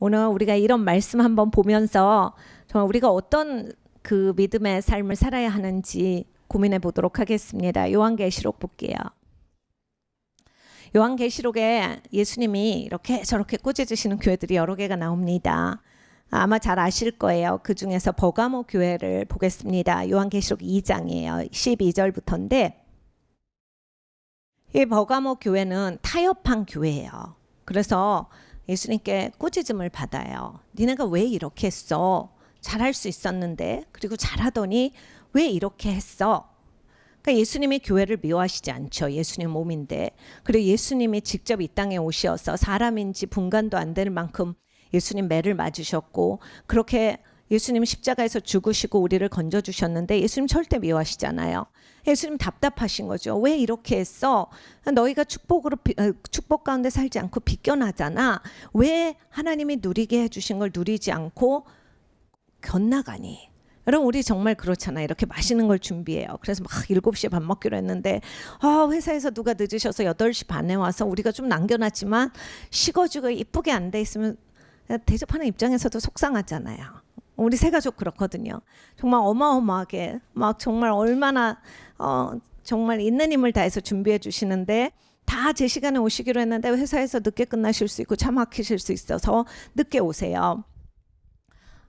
오늘 우리가 이런 말씀 한번 보면서 정말 우리가 어떤 그 믿음의 삶을 살아야 하는지 고민해 보도록 하겠습니다. 요한계시록 볼게요. 요한계시록에 예수님이 이렇게 저렇게 꽂아주시는 교회들이 여러 개가 나옵니다. 아마 잘 아실 거예요. 그 중에서 버가모 교회를 보겠습니다. 요한계시록 2장이에요. 12절부터인데 이 버가모 교회는 타협한 교회예요. 그래서 예수님께 꾸짖음을 받아요. 니네가 왜 이렇게 했어? 잘할 수 있었는데, 그리고 잘하더니 왜 이렇게 했어? 그러니까 예수님이 교회를 미워하시지 않죠. 예수님 몸인데. 그리고 예수님이 직접 이 땅에 오셔서 사람인지 분간도 안 되는 만큼 예수님 매를 맞으셨고, 그렇게 예수님 십자가에서 죽으시고 우리를 건져주셨는데 예수님 절대 미워하시잖아요. 예수님 답답하신 거죠. 왜 이렇게 했어? 너희가 축복 가운데 살지 않고 비껴나잖아. 왜 하나님이 누리게 해주신 걸 누리지 않고 견나가니? 여러분, 우리 정말 그렇잖아요. 이렇게 맛있는 걸 준비해요. 그래서 막 7시에 밥 먹기로 했는데 회사에서 누가 늦으셔서 8시 반에 와서 우리가 좀 남겨놨지만 식어지고 이쁘게 안 돼 있으면 대접하는 입장에서도 속상하잖아요. 우리 세 가족 그렇거든요. 정말 어마어마하게 막 정말 얼마나 정말 있는 힘을 다해서 준비해 주시는데 다 제 시간에 오시기로 했는데 회사에서 늦게 끝나실 수 있고 차 막히실 수 있어서 늦게 오세요.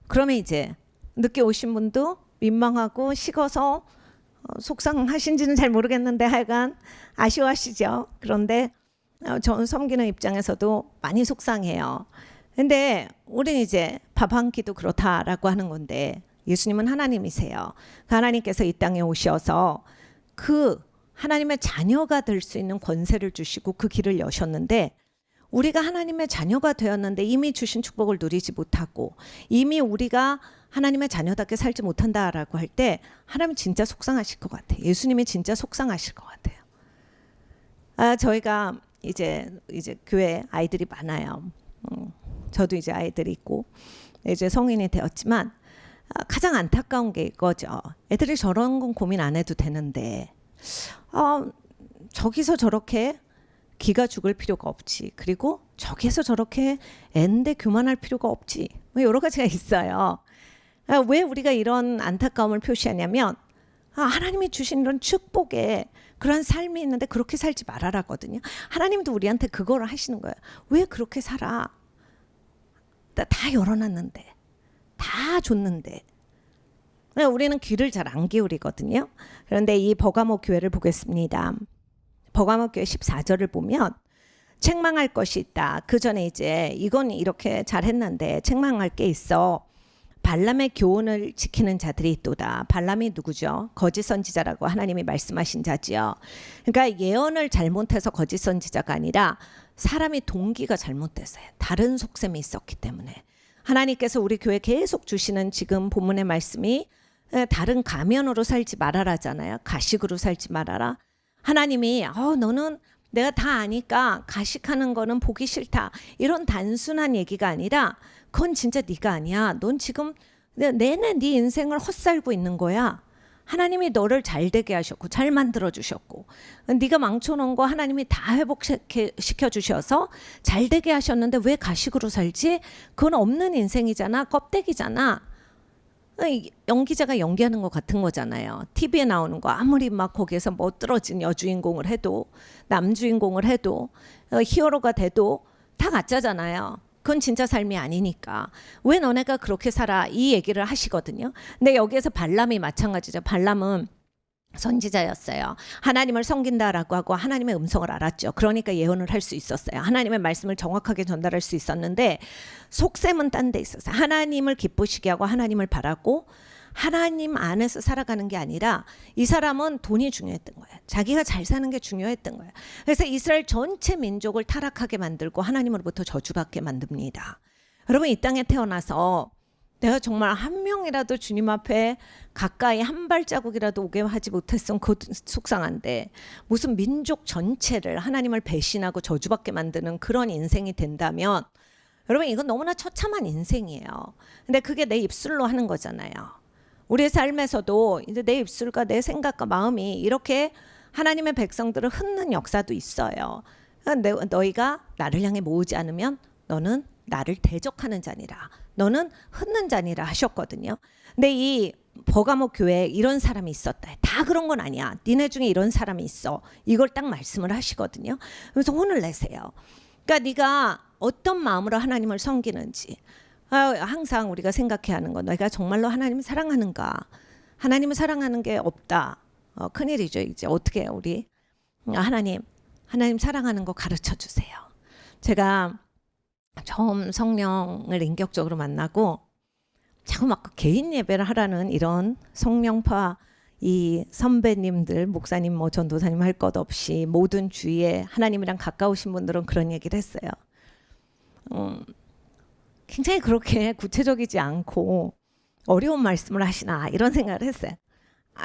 그러면 이제 늦게 오신 분도 민망하고 식어서 속상하신지는 잘 모르겠는데 하여간 아쉬워하시죠. 그런데 전 섬기는 입장에서도 많이 속상해요. 근데 우리는 이제 밥 한 끼도 그렇다라고 하는 건데 예수님은 하나님이세요. 하나님께서 이 땅에 오셔서 그 하나님의 자녀가 될 수 있는 권세를 주시고 그 길을 여셨는데 우리가 하나님의 자녀가 되었는데 이미 주신 축복을 누리지 못하고 이미 우리가 하나님의 자녀답게 살지 못한다라고 할 때 하나님 진짜 속상하실 것 같아요. 예수님이 진짜 속상하실 것 같아요. 저희가 이제 교회 아이들이 많아요. 저도 이제 아이들이 있고 이제 성인이 되었지만 가장 안타까운 게 이거죠. 애들이 저런 건 고민 안 해도 되는데 저기서 저렇게 기가 죽을 필요가 없지. 그리고 저기서 저렇게 애인데 교만할 필요가 없지. 여러 가지가 있어요. 왜 우리가 이런 안타까움을 표시하냐면 하나님이 주신 이런 축복에 그런 삶이 있는데 그렇게 살지 말아라거든요. 하나님도 우리한테 그걸 하시는 거예요. 왜 그렇게 살아? 다 열어놨는데 다 줬는데 우리는 귀를 잘 안 기울이거든요. 그런데 이 버가모 교회를 보겠습니다. 버가모 교회 14절을 보면 책망할 것이 있다. 그 전에 이제 이건 이렇게 잘했는데 책망할 게 있어. 발람의 교훈을 지키는 자들이 있도다. 발람이 누구죠? 거짓 선지자라고 하나님이 말씀하신 자지요. 그러니까 예언을 잘못해서 거짓 선지자가 아니라 사람이 동기가 잘못됐어요. 다른 속셈이 있었기 때문에. 하나님께서 우리 교회 계속 주시는 지금 본문의 말씀이 다른 가면으로 살지 말아라잖아요. 가식으로 살지 말아라. 하나님이 너는 내가 다 아니까 가식하는 거는 보기 싫다. 이런 단순한 얘기가 아니라 그건 진짜 네가 아니야. 넌 지금 내내 네 인생을 헛살고 있는 거야. 하나님이 너를 잘 되게 하셨고 잘 만들어 주셨고 네가 망쳐놓은 거 하나님이 다 회복시켜 주셔서 잘 되게 하셨는데 왜 가식으로 살지? 그건 없는 인생이잖아. 껍데기잖아. 연기자가 연기하는 것 같은 거잖아요. TV에 나오는 거 아무리 막 거기에서 멋들어진 여주인공을 해도 남주인공을 해도 히어로가 돼도 다 가짜잖아요. 그건 진짜 삶이 아니니까 왜 너네가 그렇게 살아? 이 얘기를 하시거든요. 근데 여기에서 발람이 마찬가지죠. 발람은 선지자였어요. 하나님을 섬긴다라고 하고 하나님의 음성을 알았죠. 그러니까 예언을 할 수 있었어요. 하나님의 말씀을 정확하게 전달할 수 있었는데 속셈은 딴 데 있었어요. 하나님을 기쁘시게 하고 하나님을 바라고 하나님 안에서 살아가는 게 아니라 이 사람은 돈이 중요했던 거예요. 자기가 잘 사는 게 중요했던 거예요. 그래서 이스라엘 전체 민족을 타락하게 만들고 하나님으로부터 저주받게 만듭니다. 여러분, 이 땅에 태어나서 내가 정말 한 명이라도 주님 앞에 가까이 한 발자국이라도 오게 하지 못했으면 그것 속상한데 무슨 민족 전체를 하나님을 배신하고 저주받게 만드는 그런 인생이 된다면 여러분, 이건 너무나 처참한 인생이에요. 근데 그게 내 입술로 하는 거잖아요. 우리의 삶에서도 이제 내 입술과 내 생각과 마음이 이렇게 하나님의 백성들을 흩는 역사도 있어요. 너희가 나를 향해 모으지 않으면 너는 나를 대적하는 자니라. 너는 흩는 자니라 하셨거든요. 근데 이 버가모 교회에 이런 사람이 있었다. 다 그런 건 아니야. 니네 중에 이런 사람이 있어. 이걸 딱 말씀을 하시거든요. 그래서 혼을 내세요. 그러니까 네가 어떤 마음으로 하나님을 섬기는지 항상 우리가 생각해야 하는 건 내가 정말로 하나님을 사랑하는가. 하나님을 사랑하는 게 없다. 큰일이죠. 이제 어떻게 해요 우리. 하나님 사랑하는 거 가르쳐 주세요. 제가 처음 성령을 인격적으로 만나고 자꾸 막 개인 예배를 하라는 이런 성령파 이 선배님들, 목사님, 뭐 전도사님 할 것 없이 모든 주위에 하나님이랑 가까우신 분들은 그런 얘기를 했어요. 굉장히 그렇게 구체적이지 않고 어려운 말씀을 하시나 이런 생각을 했어요.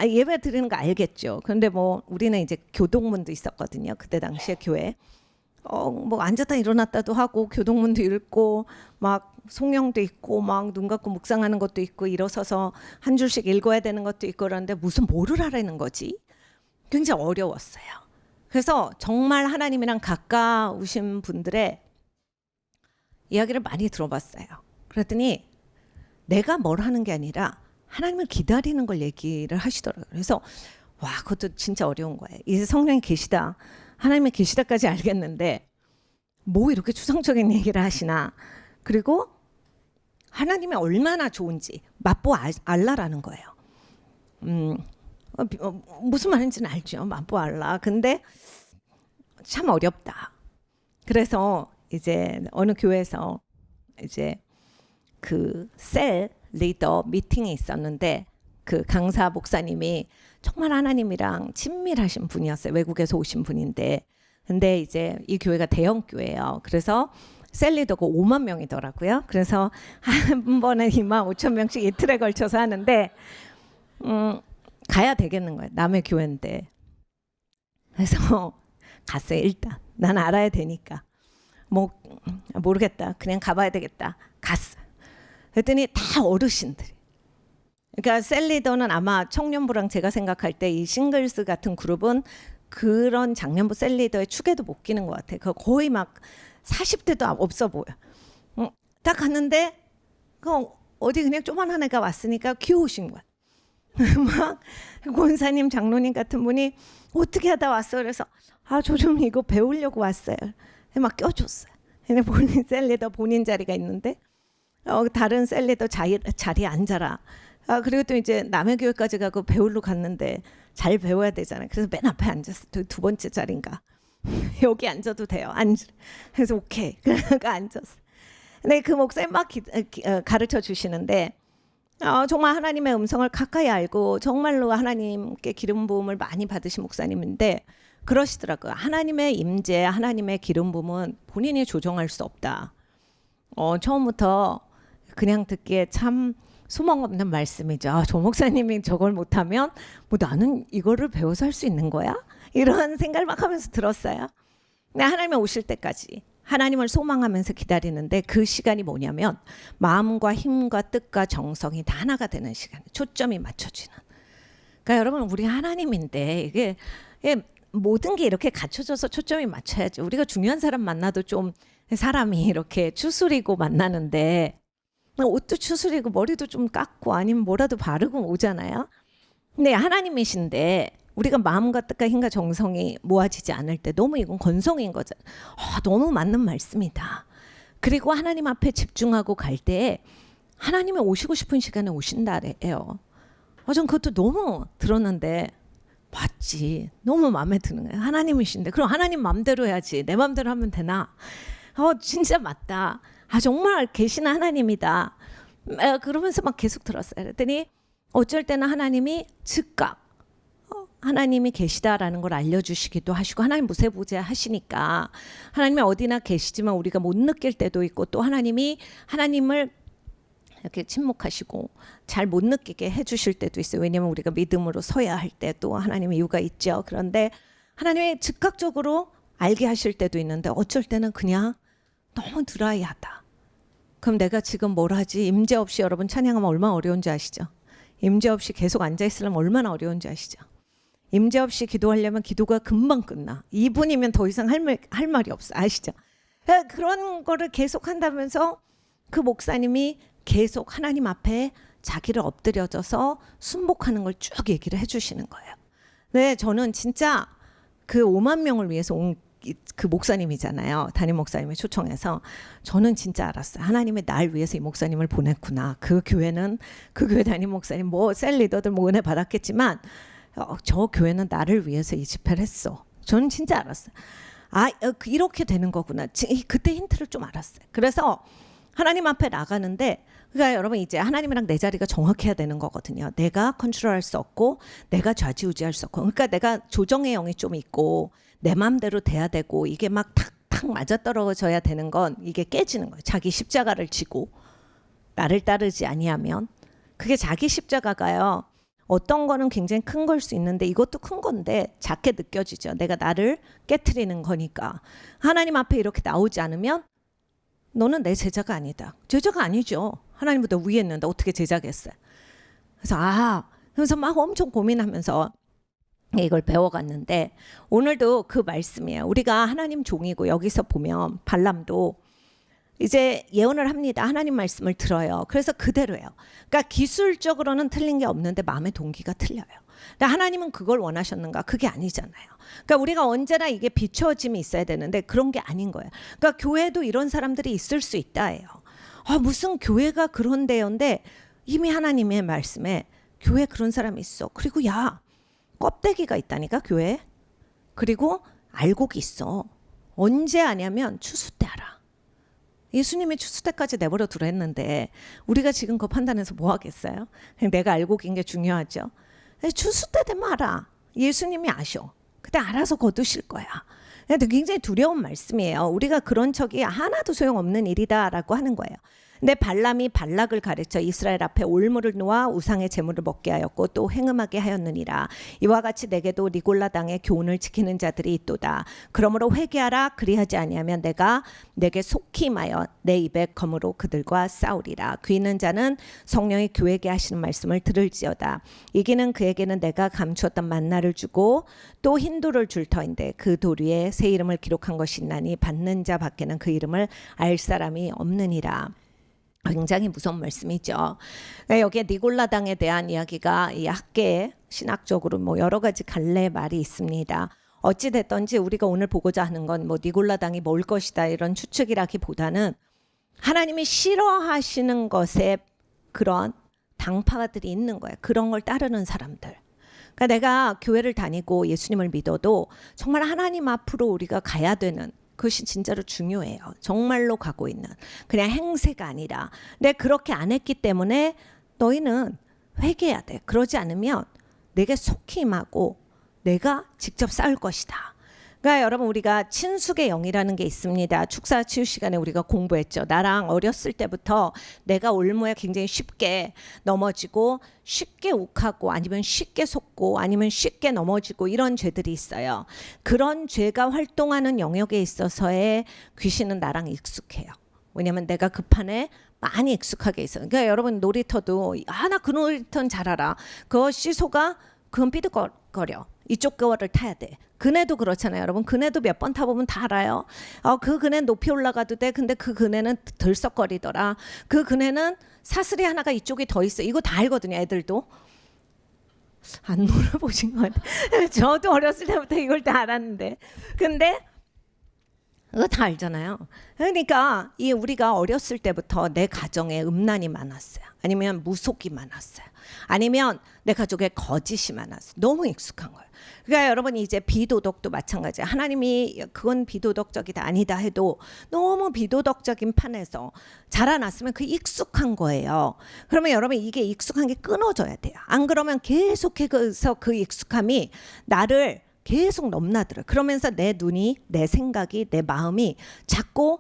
예배 드리는 거 알겠죠. 그런데 뭐 우리는 이제 교동문도 있었거든요. 그때 당시에 교회. 뭐 앉았다 일어났다도 하고 교동문도 읽고 막 성령도 있고 막 눈 감고 묵상하는 것도 있고 일어서서 한 줄씩 읽어야 되는 것도 있고 그런데 무슨 뭐를 하라는 거지? 굉장히 어려웠어요. 그래서 정말 하나님이랑 가까우신 분들의 이야기를 많이 들어봤어요. 그랬더니 내가 뭘 하는 게 아니라 하나님을 기다리는 걸 얘기를 하시더라고요. 그래서 와 그것도 진짜 어려운 거예요. 이제 성령이 계시다. 하나님의 계시다까지 알겠는데 뭐 이렇게 추상적인 얘기를 하시나. 그리고 하나님이 얼마나 좋은지 맛보 알라라는 거예요. 무슨 말인지는 알죠. 맛보 알라. 근데 참 어렵다. 그래서 이제 어느 교회에서 이제 그 셀 리더 미팅이 있었는데 그 강사 목사님이 정말 하나님이랑 친밀하신 분이었어요. 외국에서 오신 분인데 근데 이제 이 교회가 대형 교회예요. 그래서 셀 리더가 5만 명이더라고요. 그래서 한 번에 2만 5천 명씩 이틀에 걸쳐서 하는데 가야 되겠는 거예요. 남의 교회인데. 그래서 갔어요. 일단 난 알아야 되니까 뭐 모르겠다. 그냥 가봐야 되겠다. 갔어요. 그랬더니 다 어르신들이. 그러니까 셀 리더는 아마 청년부랑 제가 생각할 때 이 싱글스 같은 그룹은 그런 장년부 셀 리더의 축에도 못 끼는 것 같아요. 그 거의 막 40대도 없어 보여. 딱 갔는데 그 어디 그냥 조만한 애가 왔으니까 귀여우신 거야. 막 권사님 장로님 같은 분이 어떻게 하다 왔어? 그래서 저 좀 이거 배우려고 왔어요. 막 껴줬어요. 근데 본인 셀 리더 본인 자리가 있는데 다른 셀 리더 자리에 앉아라. 그리고 또 이제 남의 교회까지 가고 배우러 갔는데 잘 배워야 되잖아요. 그래서 맨 앞에 앉았어. 두 번째 자리인가. 여기 앉아도 돼요. 그래서 오케이. 그러니까 앉았어. 근데 그 목사님 막 가르쳐 주시는데 정말 하나님의 음성을 가까이 알고 정말로 하나님께 기름 부음을 많이 받으신 목사님인데 그러시더라고요. 하나님의 임재, 하나님의 기름 부음은 본인이 조정할 수 없다. 처음부터 그냥 듣기에 참 소망 없는 말씀이죠. 저 목사님이 저걸 못하면 뭐 나는 이거를 배워서 할 수 있는 거야? 이런 생각을 막 하면서 들었어요. 근데 하나님이 오실 때까지 하나님을 소망하면서 기다리는데 그 시간이 뭐냐면 마음과 힘과 뜻과 정성이 다 하나가 되는 시간, 초점이 맞춰지는. 그러니까 여러분 우리 하나님인데 이게 모든 게 이렇게 갖춰져서 초점이 맞춰야죠. 우리가 중요한 사람 만나도 좀 사람이 이렇게 추스리고 만나는데 옷도 추스리고 머리도 좀 깎고 아니면 뭐라도 바르고 오잖아요. 근데 하나님이신데 우리가 마음과 뜻과 힘과 정성이 모아지지 않을 때 너무 이건 건성인 거죠. 너무 맞는 말씀이다. 그리고 하나님 앞에 집중하고 갈 때 하나님이 오시고 싶은 시간에 오신다래요. 전 그것도 너무 들었는데 맞지. 너무 마음에 드는 거예요. 하나님이신데 그럼 하나님 마음대로 해야지. 내 마음대로 하면 되나? 진짜 맞다. 정말 계신 하나님이다. 그러면서 막 계속 들었어요. 그랬더니 어쩔 때는 하나님이 즉각 하나님이 계시다라는 걸 알려주시기도 하시고 하나님 무세부재 하시니까 하나님이 어디나 계시지만 우리가 못 느낄 때도 있고 또 하나님을 이렇게 침묵하시고 잘 못 느끼게 해주실 때도 있어요. 왜냐하면 우리가 믿음으로 서야 할 때 또 하나님의 이유가 있죠. 그런데 하나님이 즉각적으로 알게 하실 때도 있는데 어쩔 때는 그냥 너무 드라이하다. 그럼 내가 지금 뭘 하지? 임재 없이 여러분 찬양하면 얼마나 어려운지 아시죠? 임재 없이 계속 앉아있으려면 얼마나 어려운지 아시죠? 임재 없이 기도하려면 기도가 금방 끝나. 2분이면 더 이상 할 말이 없어. 아시죠? 그런 거를 계속 한다면서 그 목사님이 계속 하나님 앞에 자기를 엎드려져서 순복하는 걸 쭉 얘기를 해주시는 거예요. 네, 저는 진짜 그 5만 명을 위해서 온 그 목사님이잖아요. 담임 목사님을 초청해서 저는 진짜 알았어요. 하나님이 날 위해서 이 목사님을 보냈구나. 그 교회는 그 교회 담임 목사님 뭐 셀 리더들 뭐 은혜 받았겠지만 저 교회는 나를 위해서 이 집회를 했어. 저는 진짜 알았어요. 이렇게 되는 거구나. 그때 힌트를 좀 알았어요. 그래서 하나님 앞에 나가는데 그러니까 여러분 이제 하나님이랑 내 자리가 정확해야 되는 거거든요. 내가 컨트롤할 수 없고 내가 좌지우지할 수 없고 그러니까 내가 조정의 영이 좀 있고 내 마음대로 돼야 되고 이게 막 탁탁 맞아떨어져야 되는 건 이게 깨지는 거예요. 자기 십자가를 지고 나를 따르지 아니하면 그게 자기 십자가가요. 어떤 거는 굉장히 큰 걸 수 있는데 이것도 큰 건데 작게 느껴지죠. 내가 나를 깨트리는 거니까. 하나님 앞에 이렇게 나오지 않으면 너는 내 제자가 아니다. 제자가 아니죠. 하나님보다 위에 있는데 어떻게 제자겠어요. 그래서 막 엄청 고민하면서 이걸 배워갔는데 오늘도 그 말씀이에요. 우리가 하나님 종이고 여기서 보면 발람도 이제 예언을 합니다. 하나님 말씀을 들어요. 그래서 그대로예요. 그러니까 기술적으로는 틀린 게 없는데 마음의 동기가 틀려요. 근데 하나님은 그걸 원하셨는가? 그게 아니잖아요. 그러니까 우리가 언제나 이게 비춰짐이 있어야 되는데 그런 게 아닌 거예요. 그러니까 교회도 이런 사람들이 있을 수 있다예요. 무슨 교회가 그런 데요인데 이미 하나님의 말씀에 교회 그런 사람이 있어. 그리고 껍데기가 있다니까 교회에. 그리고 알곡이 있어. 언제 아냐면 추수 때 알아. 예수님이 추수 때까지 내버려 두라 했는데 우리가 지금 그거 판단해서 뭐 하겠어요? 그냥 내가 알곡인 게 중요하죠. 추수 때 되면 알아. 예수님이 아셔. 그때 알아서 거두실 거야. 근데 굉장히 두려운 말씀이에요. 우리가 그런 척이 하나도 소용없는 일이다라고 하는 거예요. 근데 발람이 발락을 가르쳐 이스라엘 앞에 올무를 놓아 우상의 제물을 먹게 하였고 또 행음하게 하였느니라. 이와 같이 내게도 니골라 당의 교훈을 지키는 자들이 있도다. 그러므로 회개하라. 그리하지 아니하면 내가 내게 속히 임하여 내 입에 검으로 그들과 싸우리라. 귀 있는 자는 성령이 교회에게 하시는 말씀을 들을지어다. 이기는 그에게는 내가 감추었던 만나를 주고 또 흰돌을 줄 터인데 그 돌 위에 새 이름을 기록한 것이 있나니 받는 자 밖에는 그 이름을 알 사람이 없느니라. 굉장히 무서운 말씀이죠. 여기에 니골라당에 대한 이야기가 이 학계에 신학적으로 뭐 여러 가지 갈래 말이 있습니다. 어찌 됐든지 우리가 오늘 보고자 하는 건 뭐 니골라당이 뭘 것이다 이런 추측이라기보다는 하나님이 싫어하시는 것에 그런 당파들이 있는 거예요. 그런 걸 따르는 사람들. 그러니까 내가 교회를 다니고 예수님을 믿어도 정말 하나님 앞으로 우리가 가야 되는 그것이 진짜로 중요해요. 정말로 가고 있는 그냥 행세가 아니라. 근데 그렇게 안 했기 때문에 너희는 회개해야 돼. 그러지 않으면 내게 속히 임하고 내가 직접 싸울 것이다. 그러니까 여러분 우리가 친숙의 영이라는 게 있습니다. 축사 치유 시간에 우리가 공부했죠. 나랑 어렸을 때부터 내가 올무에 굉장히 쉽게 넘어지고 쉽게 욱하고 아니면 쉽게 속고 아니면 쉽게 넘어지고 이런 죄들이 있어요. 그런 죄가 활동하는 영역에 있어서의 귀신은 나랑 익숙해요. 왜냐하면 내가 그 판에 많이 익숙하게 있어요. 그러니까 여러분 놀이터도 나 그 놀이터는 잘 알아. 그거 시소가 그건 삐득거려. 이쪽 거를 타야 돼. 그네도 그렇잖아요. 여러분 그네도 몇 번 타보면 다 알아요. 그 그네 높이 올라가도 돼. 근데 그 그네는 들썩거리더라. 그 그네는 사슬이 하나가 이쪽에 더 있어. 이거 다 알거든요. 애들도. 안 놀아보신 것 같아요. 저도 어렸을 때부터 이걸 다 알았는데. 근데 그거 다 알잖아요. 그러니까 우리가 어렸을 때부터 내 가정에 음란이 많았어요. 아니면 무속이 많았어요. 아니면 내 가족에 거짓이 많았어요. 너무 익숙한 거예요. 그러니까 여러분 이제 비도덕도 마찬가지예요. 하나님이 그건 비도덕적이다 아니다 해도 너무 비도덕적인 판에서 자라났으면 그 익숙한 거예요. 그러면 여러분 이게 익숙한 게 끊어져야 돼요. 안 그러면 계속해서 그 익숙함이 나를 계속 넘나들어요. 그러면서 내 눈이, 내 생각이, 내 마음이 자꾸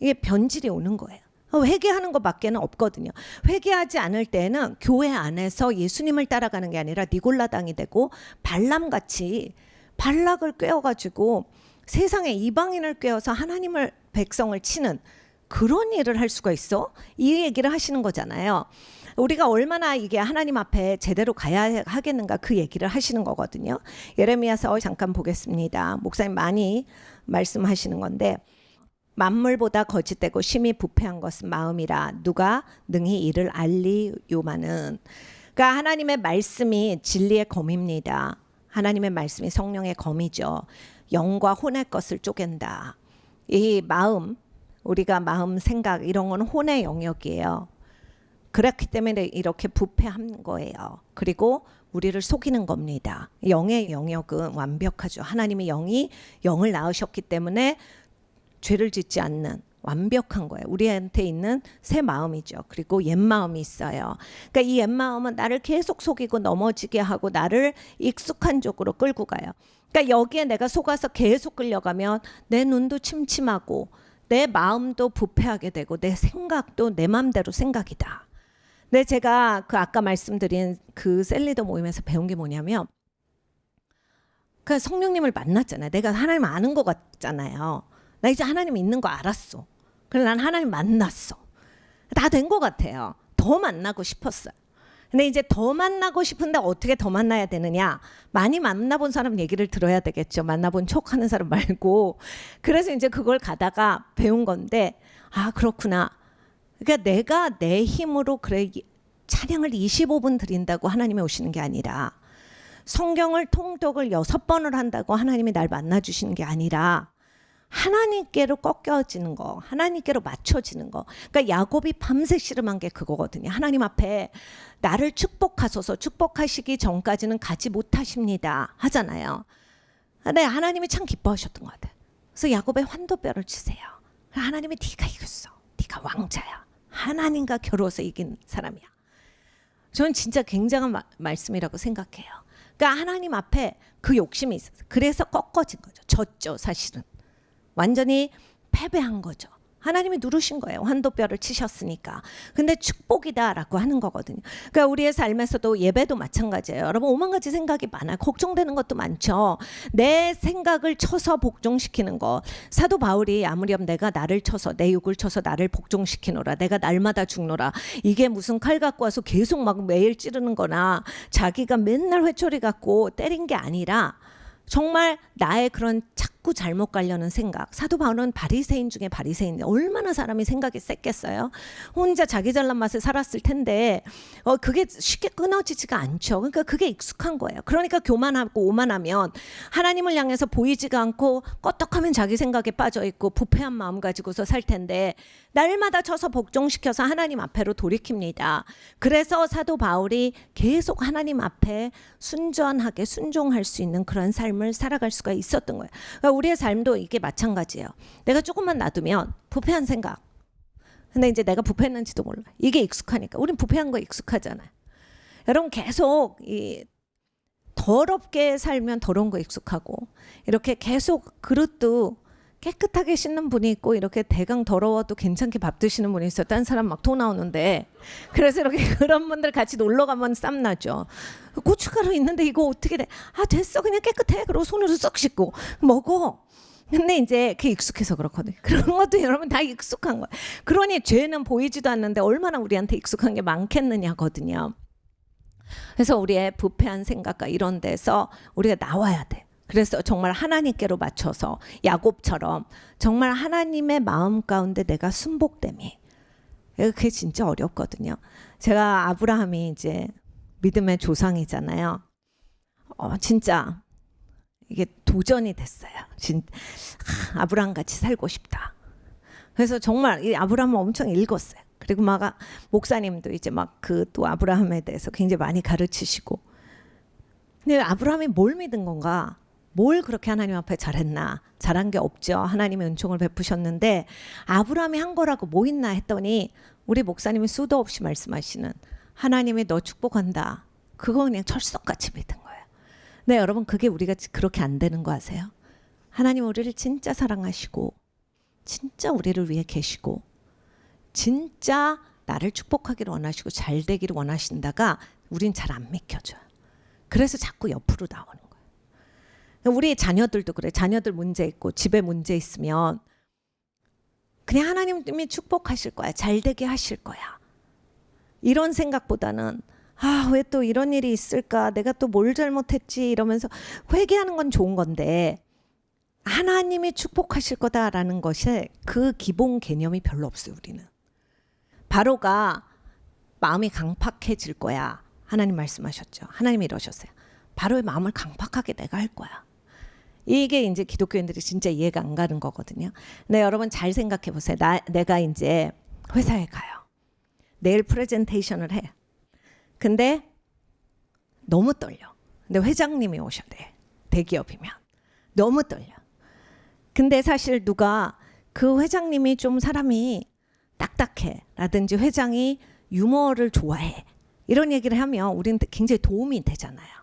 이게 변질이 오는 거예요. 회개하는 것밖에는 없거든요. 회개하지 않을 때는 교회 안에서 예수님을 따라가는 게 아니라 니골라당이 되고 발람같이 발락을 꿰어가지고 세상에 이방인을 꿰어서 하나님을 백성을 치는 그런 일을 할 수가 있어? 이 얘기를 하시는 거잖아요. 우리가 얼마나 이게 하나님 앞에 제대로 가야 하겠는가 그 얘기를 하시는 거거든요. 예레미야서 잠깐 보겠습니다. 목사님 많이 말씀하시는 건데 만물보다 거짓되고 심히 부패한 것은 마음이라 누가 능히 이를 알리요마는. 그러니까 하나님의 말씀이 진리의 검입니다. 하나님의 말씀이 성령의 검이죠. 영과 혼의 것을 쪼갠다. 이 마음, 우리가 마음, 생각 이런 건 혼의 영역이에요. 그렇기 때문에 이렇게 부패한 거예요. 그리고 우리를 속이는 겁니다. 영의 영역은 완벽하죠. 하나님이 영을 낳으셨기 때문에 죄를 짓지 않는 완벽한 거예요. 우리한테 있는 새 마음이죠. 그리고 옛 마음이 있어요. 그러니까 이 옛 마음은 나를 계속 속이고 넘어지게 하고 나를 익숙한 쪽으로 끌고 가요. 그러니까 여기에 내가 속아서 계속 끌려가면 내 눈도 침침하고 내 마음도 부패하게 되고 내 생각도 내 마음대로 생각이다. 근데 제가 그 아까 말씀드린 그 셀리더 모임에서 배운 게 뭐냐면 그 성령님을 만났잖아요. 내가 하나님 아는 것 같잖아요. 나 이제 하나님 있는 거 알았어. 그래서 난 하나님 만났어. 다 된 것 같아요. 더 만나고 싶었어요. 근데 이제 더 만나고 싶은데 어떻게 더 만나야 되느냐? 많이 만나본 사람 얘기를 들어야 되겠죠. 만나본 척하는 사람 말고. 그래서 이제 그걸 가다가 배운 건데 아 그렇구나. 그러니까 내가 내 힘으로 그래 찬양을 25분 드린다고 하나님이 오시는 게 아니라 성경을 통독을 6번을 한다고 하나님이 날 만나주시는 게 아니라 하나님께로 꺾여지는 거, 하나님께로 맞춰지는 거. 그러니까 야곱이 밤새 씨름한 게 그거거든요. 하나님 앞에 나를 축복하소서, 축복하시기 전까지는 가지 못하십니다 하잖아요. 근데 하나님이 참 기뻐하셨던 것 같아요. 그래서 야곱의 환도뼈를 치세요. 하나님이 네가 이겼어. 네가 왕자야. 하나님과 겨루어서 이긴 사람이야. 저는 진짜 굉장한 말씀이라고 생각해요. 그러니까 하나님 앞에 그 욕심이 있었어요. 그래서 꺾어진 거죠. 졌죠 사실은. 완전히 패배한 거죠. 하나님이 누르신 거예요. 환도뼈를 치셨으니까. 근데 축복이다라고 하는 거거든요. 그러니까 우리의 삶에서도 예배도 마찬가지예요. 여러분 오만 가지 생각이 많아요. 걱정되는 것도 많죠. 내 생각을 쳐서 복종시키는 거. 사도 바울이 아무렴 내가 나를 쳐서 내 육을 쳐서 나를 복종시키노라. 내가 날마다 죽노라. 이게 무슨 칼 갖고 와서 계속 막 매일 찌르는 거나 자기가 맨날 회초리 갖고 때린 게 아니라 정말 나의 그런 자꾸 잘못 가려는 생각. 사도 바울은 바리새인 중에 바리새인데 얼마나 사람이 생각이 셌겠어요. 혼자 자기 잘난 맛에 살았을 텐데 그게 쉽게 끊어지지가 않죠. 그러니까 그게 익숙한 거예요. 그러니까 교만하고 오만하면 하나님을 향해서 보이지가 않고 껐떡하면 자기 생각에 빠져있고 부패한 마음 가지고서 살 텐데 날마다 쳐서 복종시켜서 하나님 앞에로 돌이킵니다. 그래서 사도 바울이 계속 하나님 앞에 순전하게 순종할 수 있는 그런 삶을 살아갈 수가 있었던 거예요. 그러니까 우리의 삶도 이게 마찬가지예요. 내가 조금만 놔두면 부패한 생각. 근데 이제 내가 부패했는지도 몰라. 이게 익숙하니까. 우린 부패한 거 익숙하잖아요. 여러분 계속 이 더럽게 살면 더러운 거 익숙하고 이렇게 계속 그릇도 깨끗하게 씻는 분이 있고 이렇게 대강 더러워도 괜찮게 밥 드시는 분이 있어요. 딴 사람 막 토 나오는데 그래서 이렇게 그런 분들 같이 놀러 가면 쌈나죠. 고춧가루 있는데 이거 어떻게 돼? 아 됐어 그냥 깨끗해. 그리고 손으로 쏙 씻고 먹어. 근데 이제 그게 익숙해서 그렇거든요. 그런 것도 여러분 다 익숙한 거예요. 그러니 죄는 보이지도 않는데 얼마나 우리한테 익숙한 게 많겠느냐거든요. 그래서 우리의 부패한 생각과 이런 데서 우리가 나와야 돼. 그래서 정말 하나님께로 맞춰서 야곱처럼 정말 하나님의 마음 가운데 내가 순복됨이 그게 진짜 어렵거든요. 제가 아브라함이 이제 믿음의 조상이잖아요. 진짜 이게 도전이 됐어요. 아브라함 같이 살고 싶다. 그래서 정말 이 아브라함을 엄청 읽었어요. 그리고 막 목사님도 이제 막 그 또 아브라함에 대해서 굉장히 많이 가르치시고. 근데 아브라함이 뭘 믿은 건가? 뭘 그렇게 하나님 앞에 잘했나? 잘한 게 없죠. 하나님의 은총을 베푸셨는데 아브라함이 한 거라고 뭐 있나 했더니 우리 목사님이 수도 없이 말씀하시는 하나님이 너 축복한다. 그거 그냥 철석같이 믿은 거예요. 네, 여러분 그게 우리가 그렇게 안 되는 거 아세요? 하나님 우리를 진짜 사랑하시고 진짜 우리를 위해 계시고 진짜 나를 축복하기를 원하시고 잘 되기를 원하신다가 우린 잘 안 믿겨져요. 그래서 자꾸 옆으로 나오는 거예요. 우리 자녀들도 그래. 자녀들 문제 있고 집에 문제 있으면 그냥 하나님이 축복하실 거야. 잘 되게 하실 거야. 이런 생각보다는 왜 또 이런 일이 있을까? 내가 또 뭘 잘못했지? 이러면서 회개하는 건 좋은 건데 하나님이 축복하실 거다라는 것에 그 기본 개념이 별로 없어요. 우리는 바로가 마음이 강팍해질 거야. 하나님 말씀하셨죠. 하나님이 이러셨어요. 바로의 마음을 강팍하게 내가 할 거야. 이게 이제 기독교인들이 진짜 이해가 안 가는 거거든요. 근데 여러분 잘 생각해 보세요. 내가 이제 회사에 가요. 내일 프레젠테이션을 해. 근데 너무 떨려. 근데 회장님이 오셔야 돼. 대기업이면. 너무 떨려. 근데 사실 누가 그 회장님이 좀 사람이 딱딱해 라든지 회장이 유머를 좋아해 이런 얘기를 하면 우리는 굉장히 도움이 되잖아요.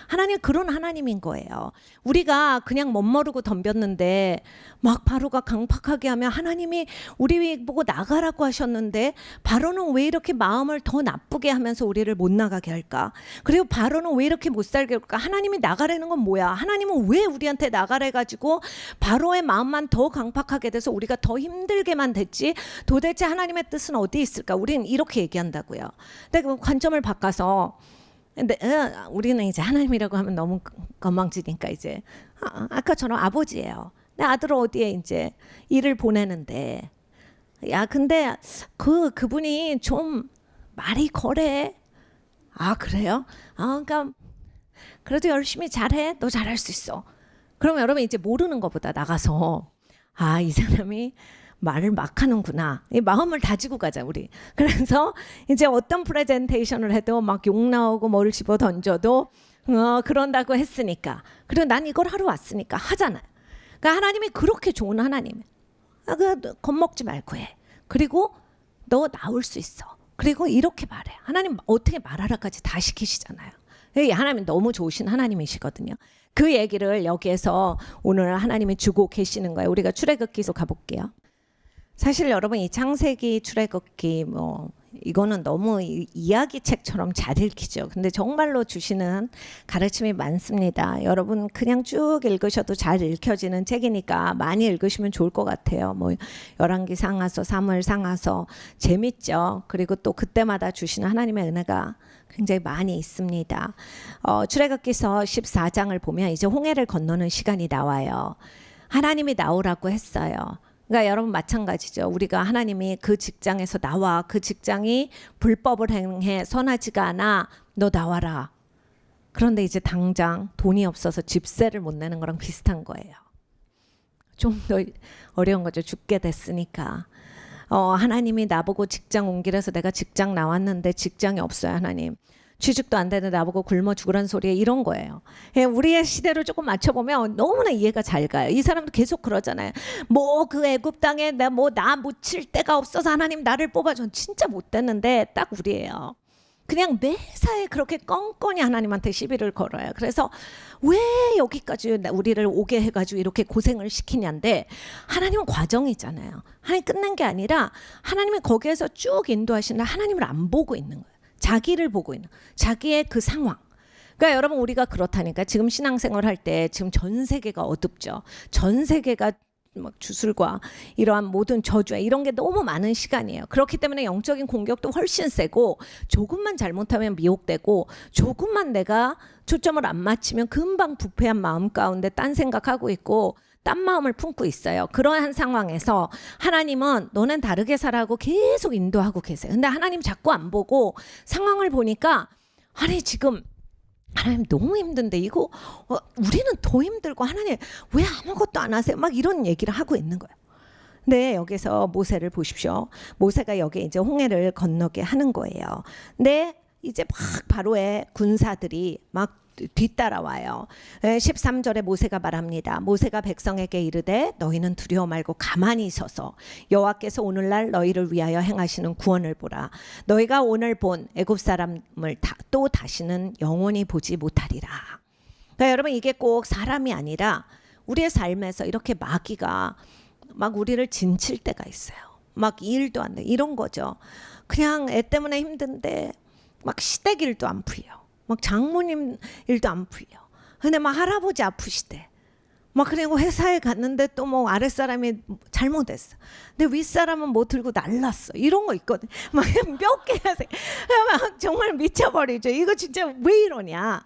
하나님 그런 하나님인 거예요. 우리가 그냥 멋모르고 덤볐는데 막 바로가 강팍하게 하면 하나님이 우리 보고 나가라고 하셨는데 바로는 왜 이렇게 마음을 더 나쁘게 하면서 우리를 못 나가게 할까? 그리고 바로는 왜 이렇게 못 살게 할까? 하나님이 나가라는 건 뭐야? 하나님은 왜 우리한테 나가래 가지고 바로의 마음만 더 강팍하게 돼서 우리가 더 힘들게만 됐지? 도대체 하나님의 뜻은 어디 있을까? 우리는 이렇게 얘기한다고요. 근데 그 관점을 바꿔서 근데 우리는 이제 하나님이라고 하면 너무 건망지니까 이제 아까처럼 아버지예요. 내 아들 어디에 이제 일을 보내는데 야 근데 그분이 좀 말이 거래. 아 그래요? 그러니까 그래도 열심히 잘해. 너 잘할 수 있어. 그러면 여러분 이제 모르는 것보다 나가서 이 사람이 말을 막 하는구나. 이 마음을 다지고 가자 우리. 그래서 이제 어떤 프레젠테이션을 해도 막 욕 나오고 뭘 집어 던져도 그런다고 했으니까. 그리고 난 이걸 하러 왔으니까 하잖아요. 그러니까 하나님이 그렇게 좋은 하나님. 겁먹지 말고 해. 그리고 너 나올 수 있어. 그리고 이렇게 말해. 하나님 어떻게 말하라까지 다 시키시잖아요. 하나님 너무 좋으신 하나님이시거든요. 그 얘기를 여기에서 오늘 하나님이 주고 계시는 거예요. 우리가 출애굽기로 가볼게요. 사실 여러분 이 창세기 출애굽기 이거는 너무 이야기책처럼 잘 읽히죠. 근데 정말로 주시는 가르침이 많습니다. 여러분 그냥 쭉 읽으셔도 잘 읽혀지는 책이니까 많이 읽으시면 좋을 것 같아요. 열왕기 상하서 사무엘 상하서 재밌죠. 그리고 또 그때마다 주시는 하나님의 은혜가 굉장히 많이 있습니다. 출애굽기서 14장을 보면 이제 홍해를 건너는 시간이 나와요. 하나님이 나오라고 했어요. 그러니까 여러분 마찬가지죠. 우리가 하나님이 그 직장에서 나와. 그 직장이 불법을 행해 선하지가 않아. 너 나와라. 그런데 이제 당장 돈이 없어서 집세를 못 내는 거랑 비슷한 거예요. 좀 더 어려운 거죠. 죽게 됐으니까. 하나님이 나보고 직장 옮기래서 내가 직장 나왔는데 직장이 없어요. 하나님. 취직도 안 되는데 나보고 굶어 죽으란 소리에 이런 거예요. 우리의 시대를 조금 맞춰보면 너무나 이해가 잘 가요. 이 사람도 계속 그러잖아요. 그 애굽 땅에 나 묻힐 데가 없어서 하나님 나를 뽑아줘. 진짜 못 됐는데 딱 우리예요. 그냥 매사에 그렇게 껌껌이 하나님한테 시비를 걸어요. 그래서 왜 여기까지 우리를 오게 해가지고 이렇게 고생을 시키냐인데 하나님은 과정이잖아요. 하나님 끝낸 게 아니라 하나님이 거기에서 쭉 인도하시는데 하나님을 안 보고 있는 거예요. 자기를 보고 있는 자기의 그 상황. 그러니까 여러분 우리가 그렇다니까 지금 신앙생활 할 때 지금 전 세계가 어둡죠. 전 세계가 막 주술과 이러한 모든 저주와 이런 게 너무 많은 시간이에요. 그렇기 때문에 영적인 공격도 훨씬 세고 조금만 잘못하면 미혹되고 조금만 내가 초점을 안 맞추면 금방 부패한 마음 가운데 딴 생각하고 있고 딴 마음을 품고 있어요. 그러한 상황에서 하나님은 너는 다르게 살아고 계속 인도하고 계세요. 근데 하나님 자꾸 안 보고 상황을 보니까 아니 지금 하나님 너무 힘든데 이거 우리는 더 힘들고 하나님 왜 아무것도 안 하세요? 막 이런 얘기를 하고 있는 거예요. 네, 여기서 모세를 보십시오. 모세가 여기 이제 홍해를 건너게 하는 거예요. 근데 이제 막 바로의 군사들이 막 뒤따라와요. 13절에 모세가 말합니다. 모세가 백성에게 이르되 너희는 두려워 말고 가만히 있어서 여호와께서 오늘날 너희를 위하여 행하시는 구원을 보라. 너희가 오늘 본 애굽 사람을 또 다시는 영원히 보지 못하리라. 그러니까 여러분 이게 꼭 사람이 아니라 우리의 삶에서 이렇게 마귀가 막 우리를 진칠 때가 있어요. 막 일도 안 돼. 이런 거죠. 그냥 애 때문에 힘든데 막 시댁 일도 안 풀려. 막 장모님 일도 안 풀려. 근데 막 할아버지 아프시대. 막 그리고 회사에 갔는데 또 뭐 아랫사람이 잘못했어. 근데 윗사람은 뭐 들고 날랐어. 이런 거 있거든. 막 몇 개야. 막 정말 미쳐버리죠. 이거 진짜 왜 이러냐.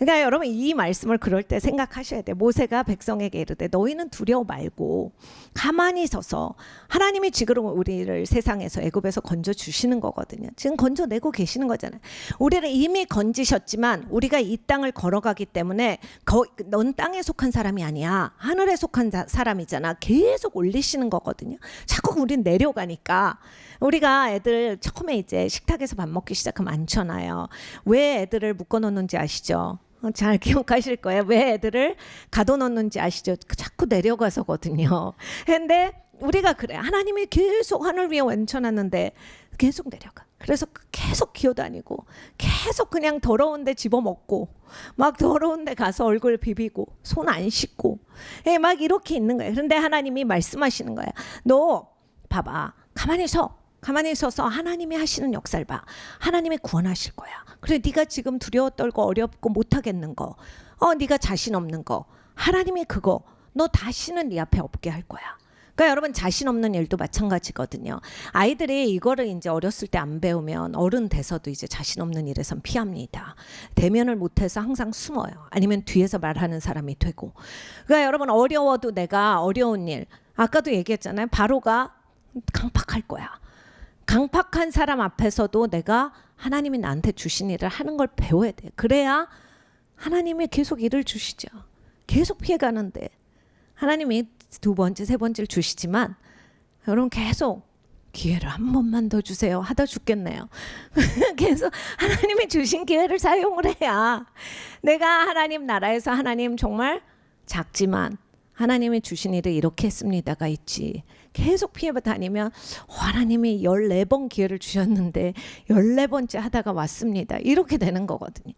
그러니까 여러분 이 말씀을 그럴 때 생각하셔야 돼요. 모세가 백성에게 이르되 너희는 두려워 말고 가만히 서서 하나님이 지금 우리를 세상에서 애굽에서 건져 주시는 거거든요. 지금 건져내고 계시는 거잖아요. 우리를 이미 건지셨지만 우리가 이 땅을 걸어가기 때문에 넌 땅에 속한 사람이 아니야. 하늘에 속한 사람이잖아. 계속 올리시는 거거든요. 자꾸 우린 내려가니까. 우리가 애들 처음에 이제 식탁에서 밥 먹기 시작하면 많잖아요. 왜 애들을 묶어놓는지 아시죠? 잘 기억하실 거예요. 왜 애들을 가둬놓는지 아시죠? 자꾸 내려가서거든요. 근데 우리가 그래. 하나님이 계속 하늘 위에 얹혀놨는데 계속 내려가. 그래서 계속 기어다니고 계속 그냥 더러운 데 집어먹고 막 더러운 데 가서 얼굴 비비고 손 안 씻고 막 이렇게 있는 거예요. 그런데 하나님이 말씀하시는 거예요. 너 봐봐. 가만히 서서 하나님이 하시는 역사를 봐. 하나님이 구원하실 거야. 그래 네가 지금 두려워 떨고 어렵고 못하겠는 거, 네가 자신 없는 거, 하나님이 그거 너 다시는 네 앞에 없게 할 거야. 그러니까 여러분 자신 없는 일도 마찬가지거든요. 아이들이 이거를 이제 어렸을 때 안 배우면 어른 돼서도 이제 자신 없는 일에선 피합니다. 대면을 못해서 항상 숨어요. 아니면 뒤에서 말하는 사람이 되고. 그러니까 여러분 어려워도 내가 어려운 일, 아까도 얘기했잖아요. 바로가 강팍할 거야. 강팍한 사람 앞에서도 내가 하나님이 나한테 주신 일을 하는 걸 배워야 돼. 그래야 하나님이 계속 일을 주시죠. 계속 피해가는데 하나님이 두 번째, 세 번째를 주시지만 여러분 계속 기회를 한 번만 더 주세요. 하다 죽겠네요. 계속 하나님이 주신 기회를 사용을 해야 내가 하나님 나라에서 하나님 정말 작지만 하나님이 주신 일을 이렇게 했습니다가 있지. 계속 피해 다니면 하나님이 14번 기회를 주셨는데 14번째 하다가 왔습니다. 이렇게 되는 거거든요.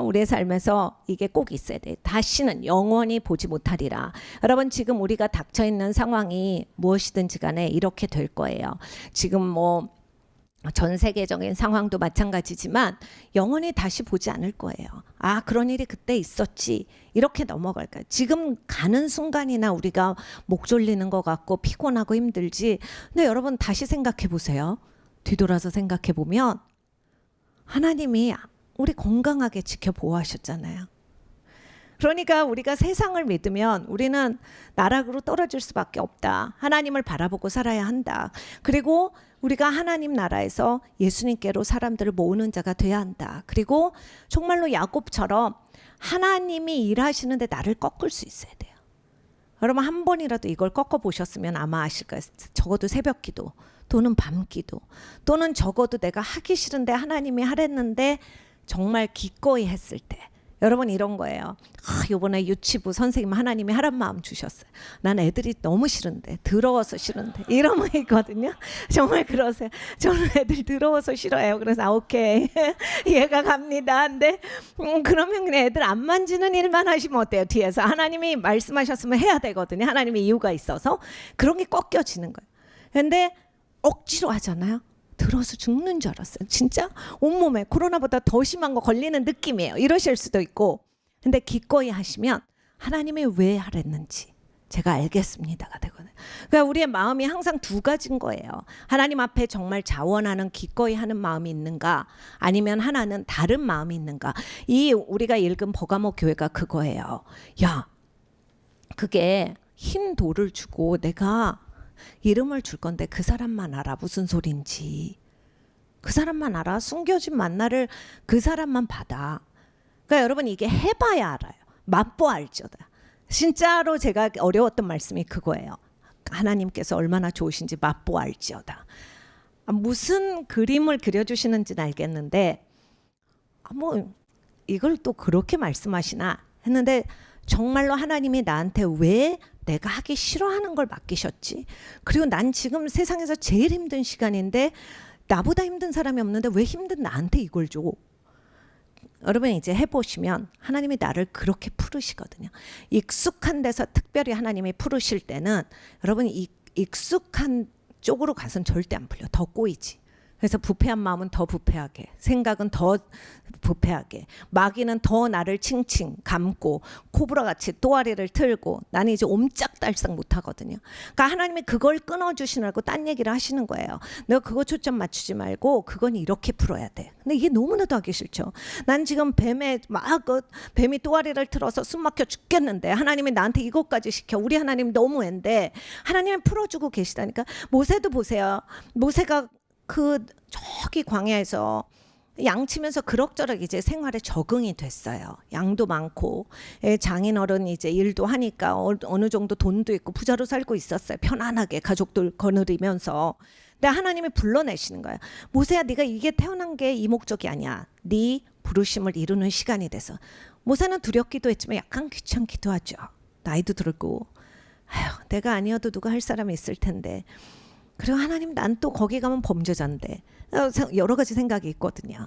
우리의 삶에서 이게 꼭 있어야 돼. 다시는 영원히 보지 못하리라. 여러분 지금 우리가 닥쳐있는 상황이 무엇이든지 간에 이렇게 될 거예요. 지금 전 세계적인 상황도 마찬가지지만 영원히 다시 보지 않을 거예요. 아, 그런 일이 그때 있었지. 이렇게 넘어갈까요? 지금 가는 순간이나 우리가 목 졸리는 것 같고 피곤하고 힘들지. 근데 여러분 다시 생각해 보세요. 뒤돌아서 생각해 보면 하나님이 우리 건강하게 지켜 보호하셨잖아요. 그러니까 우리가 세상을 믿으면 우리는 나락으로 떨어질 수밖에 없다. 하나님을 바라보고 살아야 한다. 그리고 우리가 하나님 나라에서 예수님께로 사람들을 모으는 자가 돼야 한다. 그리고 정말로 야곱처럼 하나님이 일하시는데 나를 꺾을 수 있어야 돼요. 여러분 한 번이라도 이걸 꺾어 보셨으면 아마 아실 거예요. 적어도 새벽 기도 또는 밤 기도 또는 적어도 내가 하기 싫은데 하나님이 하랬는데 정말 기꺼이 했을 때 여러분 이런 거예요. 이번에 유치부 선생님 하나님이 하란 마음 주셨어요. 난 애들이 너무 싫은데 더러워서 싫은데 이런 거 있거든요. 정말 그러세요. 저는 애들 더러워서 싫어해요. 그래서 오케이 이해가 갑니다. 근데 그러면 그냥 애들 안 만지는 일만 하시면 어때요? 뒤에서 하나님이 말씀하셨으면 해야 되거든요. 하나님의 이유가 있어서 그런 게 꺾여지는 거예요. 근데 억지로 하잖아요. 들어서 죽는 줄 알았어요. 진짜 온몸에 코로나보다 더 심한 거 걸리는 느낌이에요. 이러실 수도 있고. 근데 기꺼이 하시면 하나님이 왜 하랬는지 제가 알겠습니다가 되거든요. 그러니까 우리의 마음이 항상 두 가지인 거예요. 하나님 앞에 정말 자원하는 기꺼이 하는 마음이 있는가 아니면 하나는 다른 마음이 있는가. 이 우리가 읽은 버가모 교회가 그거예요. 야, 그게 흰 돌을 주고 내가 이름을 줄 건데 그 사람만 알아. 무슨 소린지. 그 사람만 알아. 숨겨진 만나를 그 사람만 받아. 그러니까 여러분 이게 해봐야 알아요. 맛보 알죠다. 진짜로 제가 어려웠던 말씀이 그거예요. 하나님께서 얼마나 좋으신지 맛보 알지어다. 무슨 그림을 그려주시는지는 알겠는데 이걸 또 그렇게 말씀하시나 했는데 정말로 하나님이 나한테 왜 내가 하기 싫어하는 걸 맡기셨지? 그리고 난 지금 세상에서 제일 힘든 시간인데 나보다 힘든 사람이 없는데 왜 힘든 나한테 이걸 줘? 여러분 이제 해보시면 하나님이 나를 그렇게 부르시거든요. 익숙한 데서 특별히 하나님이 부르실 때는 여러분 익숙한 쪽으로 가서는 절대 안 풀려. 더 꼬이지. 그래서 부패한 마음은 더 부패하게, 생각은 더 부패하게, 마귀는 더 나를 칭칭 감고 코브라같이 또아리를 틀고 나는 이제 옴짝달싹 못하거든요. 그러니까 하나님이 그걸 끊어주시라고 딴 얘기를 하시는 거예요. 내가 그거 초점 맞추지 말고 그건 이렇게 풀어야 돼. 근데 이게 너무나도 하기 싫죠. 난 지금 뱀이 또아리를 틀어서 숨 막혀 죽겠는데 하나님이 나한테 이것까지 시켜. 우리 하나님 너무한데 하나님은 풀어주고 계시다니까. 모세도 보세요. 모세가 저기 광야에서 양치면서 그럭저럭 이제 생활에 적응이 됐어요. 양도 많고 장인어른 이제 일도 하니까 어느 정도 돈도 있고 부자로 살고 있었어요. 편안하게 가족들 거느리면서. 근데 하나님이 불러내시는 거예요. 모세야, 네가 이게 태어난 게 이 목적이 아니야. 네 부르심을 이루는 시간이 돼서. 모세는 두렵기도 했지만 약간 귀찮기도 하죠. 나이도 들고 아휴, 내가 아니어도 누가 할 사람이 있을 텐데. 그리고 하나님, 난 또 거기 가면 범죄자인데. 여러 가지 생각이 있거든요.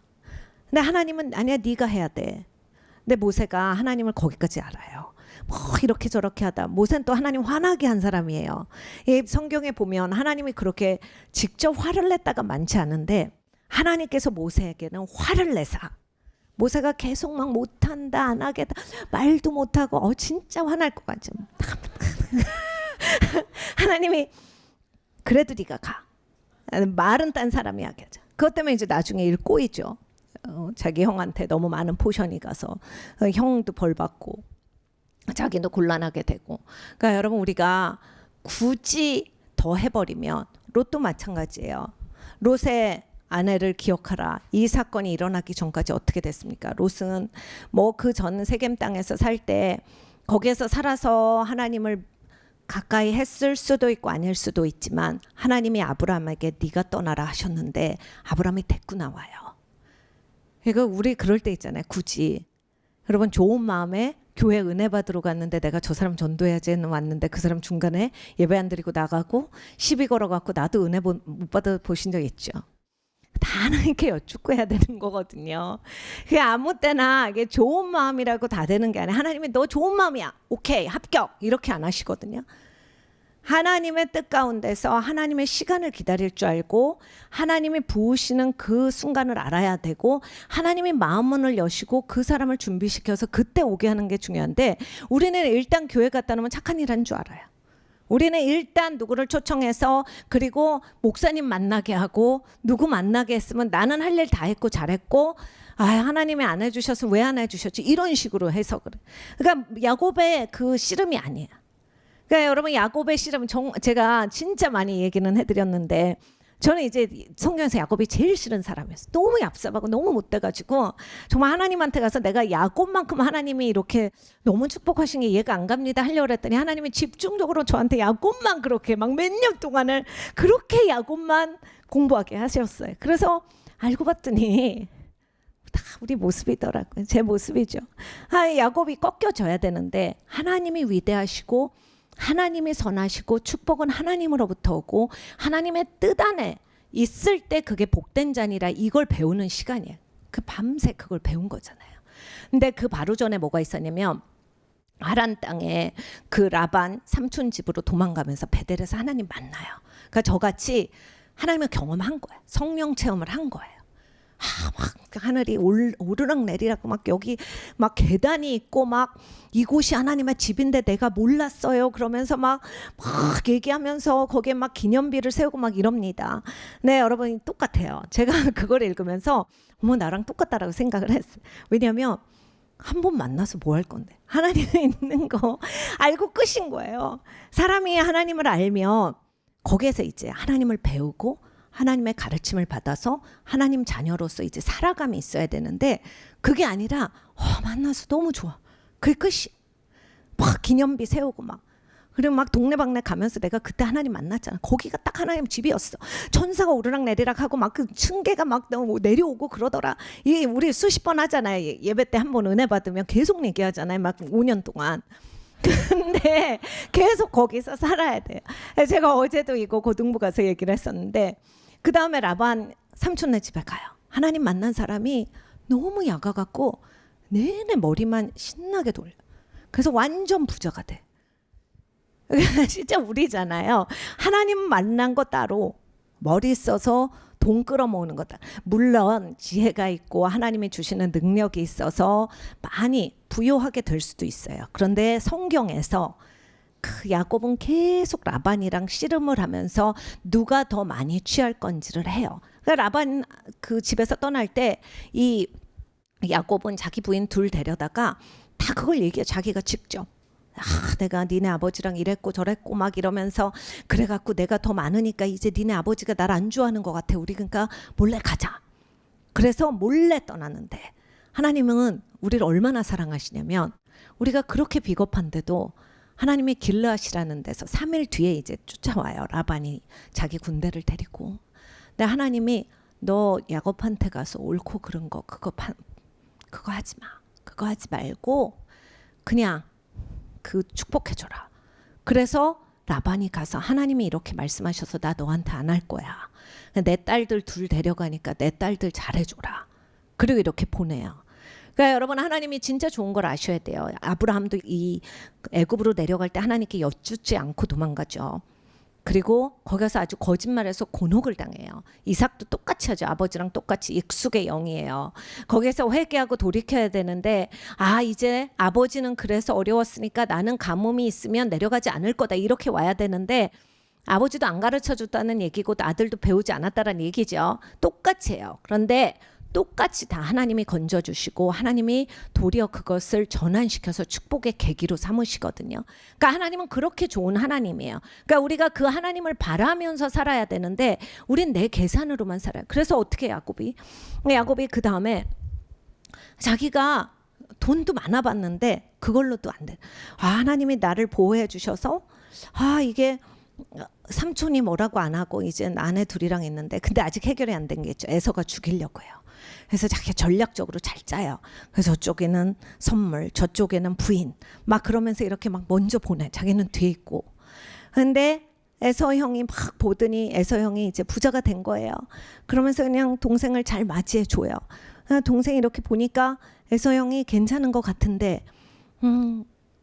근데 하나님은 아니야, 네가 해야 돼. 근데 모세가 하나님을 거기까지 알아요. 뭐 이렇게 저렇게 하다. 모세는 또 하나님 화나게 한 사람이에요. 이 성경에 보면 하나님이 그렇게 직접 화를 냈다가 많지 않은데 하나님께서 모세에게는 화를 내사. 모세가 계속 막 못한다, 안 하겠다, 말도 못하고 진짜 화날 것 같죠. 하나님이 그래도 네가 가. 말은 딴 사람이 하겠죠. 그것 때문에 이제 나중에 일 꼬이죠. 자기 형한테 너무 많은 포션이 가서 형도 벌 받고 자기도 곤란하게 되고. 그러니까 여러분, 우리가 굳이 더 해버리면 롯도 마찬가지예요. 롯의 아내를 기억하라. 이 사건이 일어나기 전까지 어떻게 됐습니까? 롯은 뭐 그 전 세겜 땅에서 살 때 거기에서 살아서 하나님을 가까이 했을 수도 있고 아닐 수도 있지만 하나님이 아브라함에게 네가 떠나라 하셨는데 아브라함이 데리고 나와요. 그러니까 우리 그럴 때 있잖아요. 굳이 여러분, 좋은 마음에 교회 은혜 받으러 갔는데 내가 저 사람 전도해야지 왔는데 그 사람 중간에 예배 안 드리고 나가고 시비 걸어갖고 나도 은혜 못 받아 보신 적 있죠? 다 하나님께 여쭙고 해야 되는 거거든요. 그게 아무 때나 이게 좋은 마음이라고 다 되는 게 아니라 하나님이 너 좋은 마음이야, 오케이, 합격, 이렇게 안 하시거든요. 하나님의 뜻 가운데서 하나님의 시간을 기다릴 줄 알고 하나님이 부으시는 그 순간을 알아야 되고 하나님이 마음문을 여시고 그 사람을 준비시켜서 그때 오게 하는 게 중요한데 우리는 일단 교회 갔다 오면 착한 일 한 줄 알아요. 우리는 일단 누구를 초청해서 그리고 목사님 만나게 하고 누구 만나게 했으면 나는 할 일 다 했고 잘했고 하나님이 안 해주셔서 왜 안 해주셨지, 이런 식으로 해서 그래. 그러니까 야곱의 그 씨름이 아니에요. 그러니까 여러분, 야곱의 씨름 제가 진짜 많이 얘기는 해드렸는데 저는 이제 성경에서 야곱이 제일 싫은 사람이었어요. 너무 얍삽하고 너무 못돼가지고 정말 하나님한테 가서 내가 야곱만큼 하나님이 이렇게 너무 축복하신 게 이해가 안 갑니다 하려고 했더니 하나님이 집중적으로 저한테 야곱만 그렇게 막 몇 년 동안을 그렇게 야곱만 공부하게 하셨어요. 그래서 알고 봤더니 다 우리 모습이더라고요. 제 모습이죠. 야곱이 꺾여져야 되는데 하나님이 위대하시고 하나님이 선하시고 축복은 하나님으로부터 오고 하나님의 뜻 안에 있을 때 그게 복된 자니라, 이걸 배우는 시간이에요. 그 밤새 그걸 배운 거잖아요. 근데 그 바로 전에 뭐가 있었냐면 하란 땅에 그 라반 삼촌 집으로 도망가면서 베델에서 하나님 만나요. 그러니까 저같이 하나님을 경험한 거예요. 성령 체험을 한 거예요. 막 하늘이 오르락 내리락 막 여기 막 계단이 있고 막 이곳이 하나님의 집인데 내가 몰랐어요 그러면서 막 얘기하면서 거기에 막 기념비를 세우고 막 이럽니다. 네, 여러분, 똑같아요. 제가 그걸 읽으면서 어머, 나랑 똑같다라고 생각을 했어요. 왜냐하면 한 번 만나서 뭐 할 건데, 하나님이 있는 거 알고 끝인 거예요. 사람이 하나님을 알면 거기에서 이제 하나님을 배우고 하나님의 가르침을 받아서 하나님 자녀로서 이제 살아감이 있어야 되는데 그게 아니라 만나서 너무 좋아, 그게 끝이. 막 기념비 세우고 막 그리고 막 동네방네 가면서 내가 그때 하나님 만났잖아. 거기가 딱 하나님 집이었어. 천사가 오르락 내리락 하고 막 그 층계가 막 내려오고 그러더라. 이게 우리 수십 번 하잖아요. 예배 때 한 번 은혜 받으면 계속 얘기하잖아요. 막 5년 동안. 근데 계속 거기서 살아야 돼요. 제가 어제도 이거 고등부 가서 얘기를 했었는데 그 다음에 라반 삼촌네 집에 가요. 하나님 만난 사람이 너무 야가갖고 내내 머리만 신나게 돌려. 그래서 완전 부자가 돼. 진짜 우리잖아요. 하나님 만난 거 따로, 머리 써서 돈 끌어모으는 거다. 물론 지혜가 있고 하나님이 주시는 능력이 있어서 많이 부유하게 될 수도 있어요. 그런데 성경에서 그 야곱은 계속 라반이랑 씨름을 하면서 누가 더 많이 취할 건지를 해요. 그러니까 라반 그 집에서 떠날 때 이 야곱은 자기 부인 둘 데려다가 다 그걸 얘기해. 자기가 직접. 내가 니네 아버지랑 이랬고 저랬고 막 이러면서 그래갖고 내가 더 많으니까 이제 니네 아버지가 날 안 좋아하는 것 같아. 우리 그러니까 몰래 가자. 그래서 몰래 떠났는데 하나님은 우리를 얼마나 사랑하시냐면 우리가 그렇게 비겁한데도 하나님이 길르앗이라는 데서 3일 뒤에 이제 쫓아와요. 라반이 자기 군대를 데리고. 근데 하나님이 너 야곱한테 가서 옳고 그른 거 그거 하지 마. 그거 하지 말고 그냥 그 축복해줘라. 그래서 라반이 가서 하나님이 이렇게 말씀하셔서 나 너한테 안 할 거야. 내 딸들 둘 데려가니까 내 딸들 잘해줘라. 그리고 이렇게 보내요. 그러니까 여러분 하나님이 진짜 좋은 걸 아셔야 돼요. 아브라함도 이 애굽으로 내려갈 때 하나님께 여쭙지 않고 도망가죠. 그리고 거기서 아주 거짓말해서 곤혹을 당해요. 이삭도 똑같이 하죠. 아버지랑 똑같이 익숙의 영이에요. 거기서 회개하고 돌이켜야 되는데 이제 아버지는 그래서 어려웠으니까 나는 가뭄이 있으면 내려가지 않을 거다. 이렇게 와야 되는데 아버지도 안 가르쳐줬다는 얘기고 아들도 배우지 않았다는 얘기죠. 똑같이 해요. 그런데 똑같이 다 하나님이 건져주시고 하나님이 도리어 그것을 전환시켜서 축복의 계기로 삼으시거든요. 그러니까 하나님은 그렇게 좋은 하나님이에요. 그러니까 우리가 그 하나님을 바라면서 살아야 되는데 우린 내 계산으로만 살아요. 그래서 어떻게 야곱이 그 다음에 자기가 돈도 많아 봤는데 그걸로도 안 돼. 하나님이 나를 보호해 주셔서 이게 삼촌이 뭐라고 안 하고 이제 아내 둘이랑 있는데 근데 아직 해결이 안 된 게 있죠. 에서가 죽이려고 해요. 그래서 자기가 전략적으로 잘 짜요. 그래서 저쪽에는 선물, 저쪽에는 부인 막 그러면서 이렇게 막 먼저 보내. 자기는 뒤에 있고. 근데 에서 형이 막 보더니 에서 형이 이제 부자가 된 거예요. 그러면서 그냥 동생을 잘 맞이해 줘요. 동생이 이렇게 보니까 에서 형이 괜찮은 것 같은데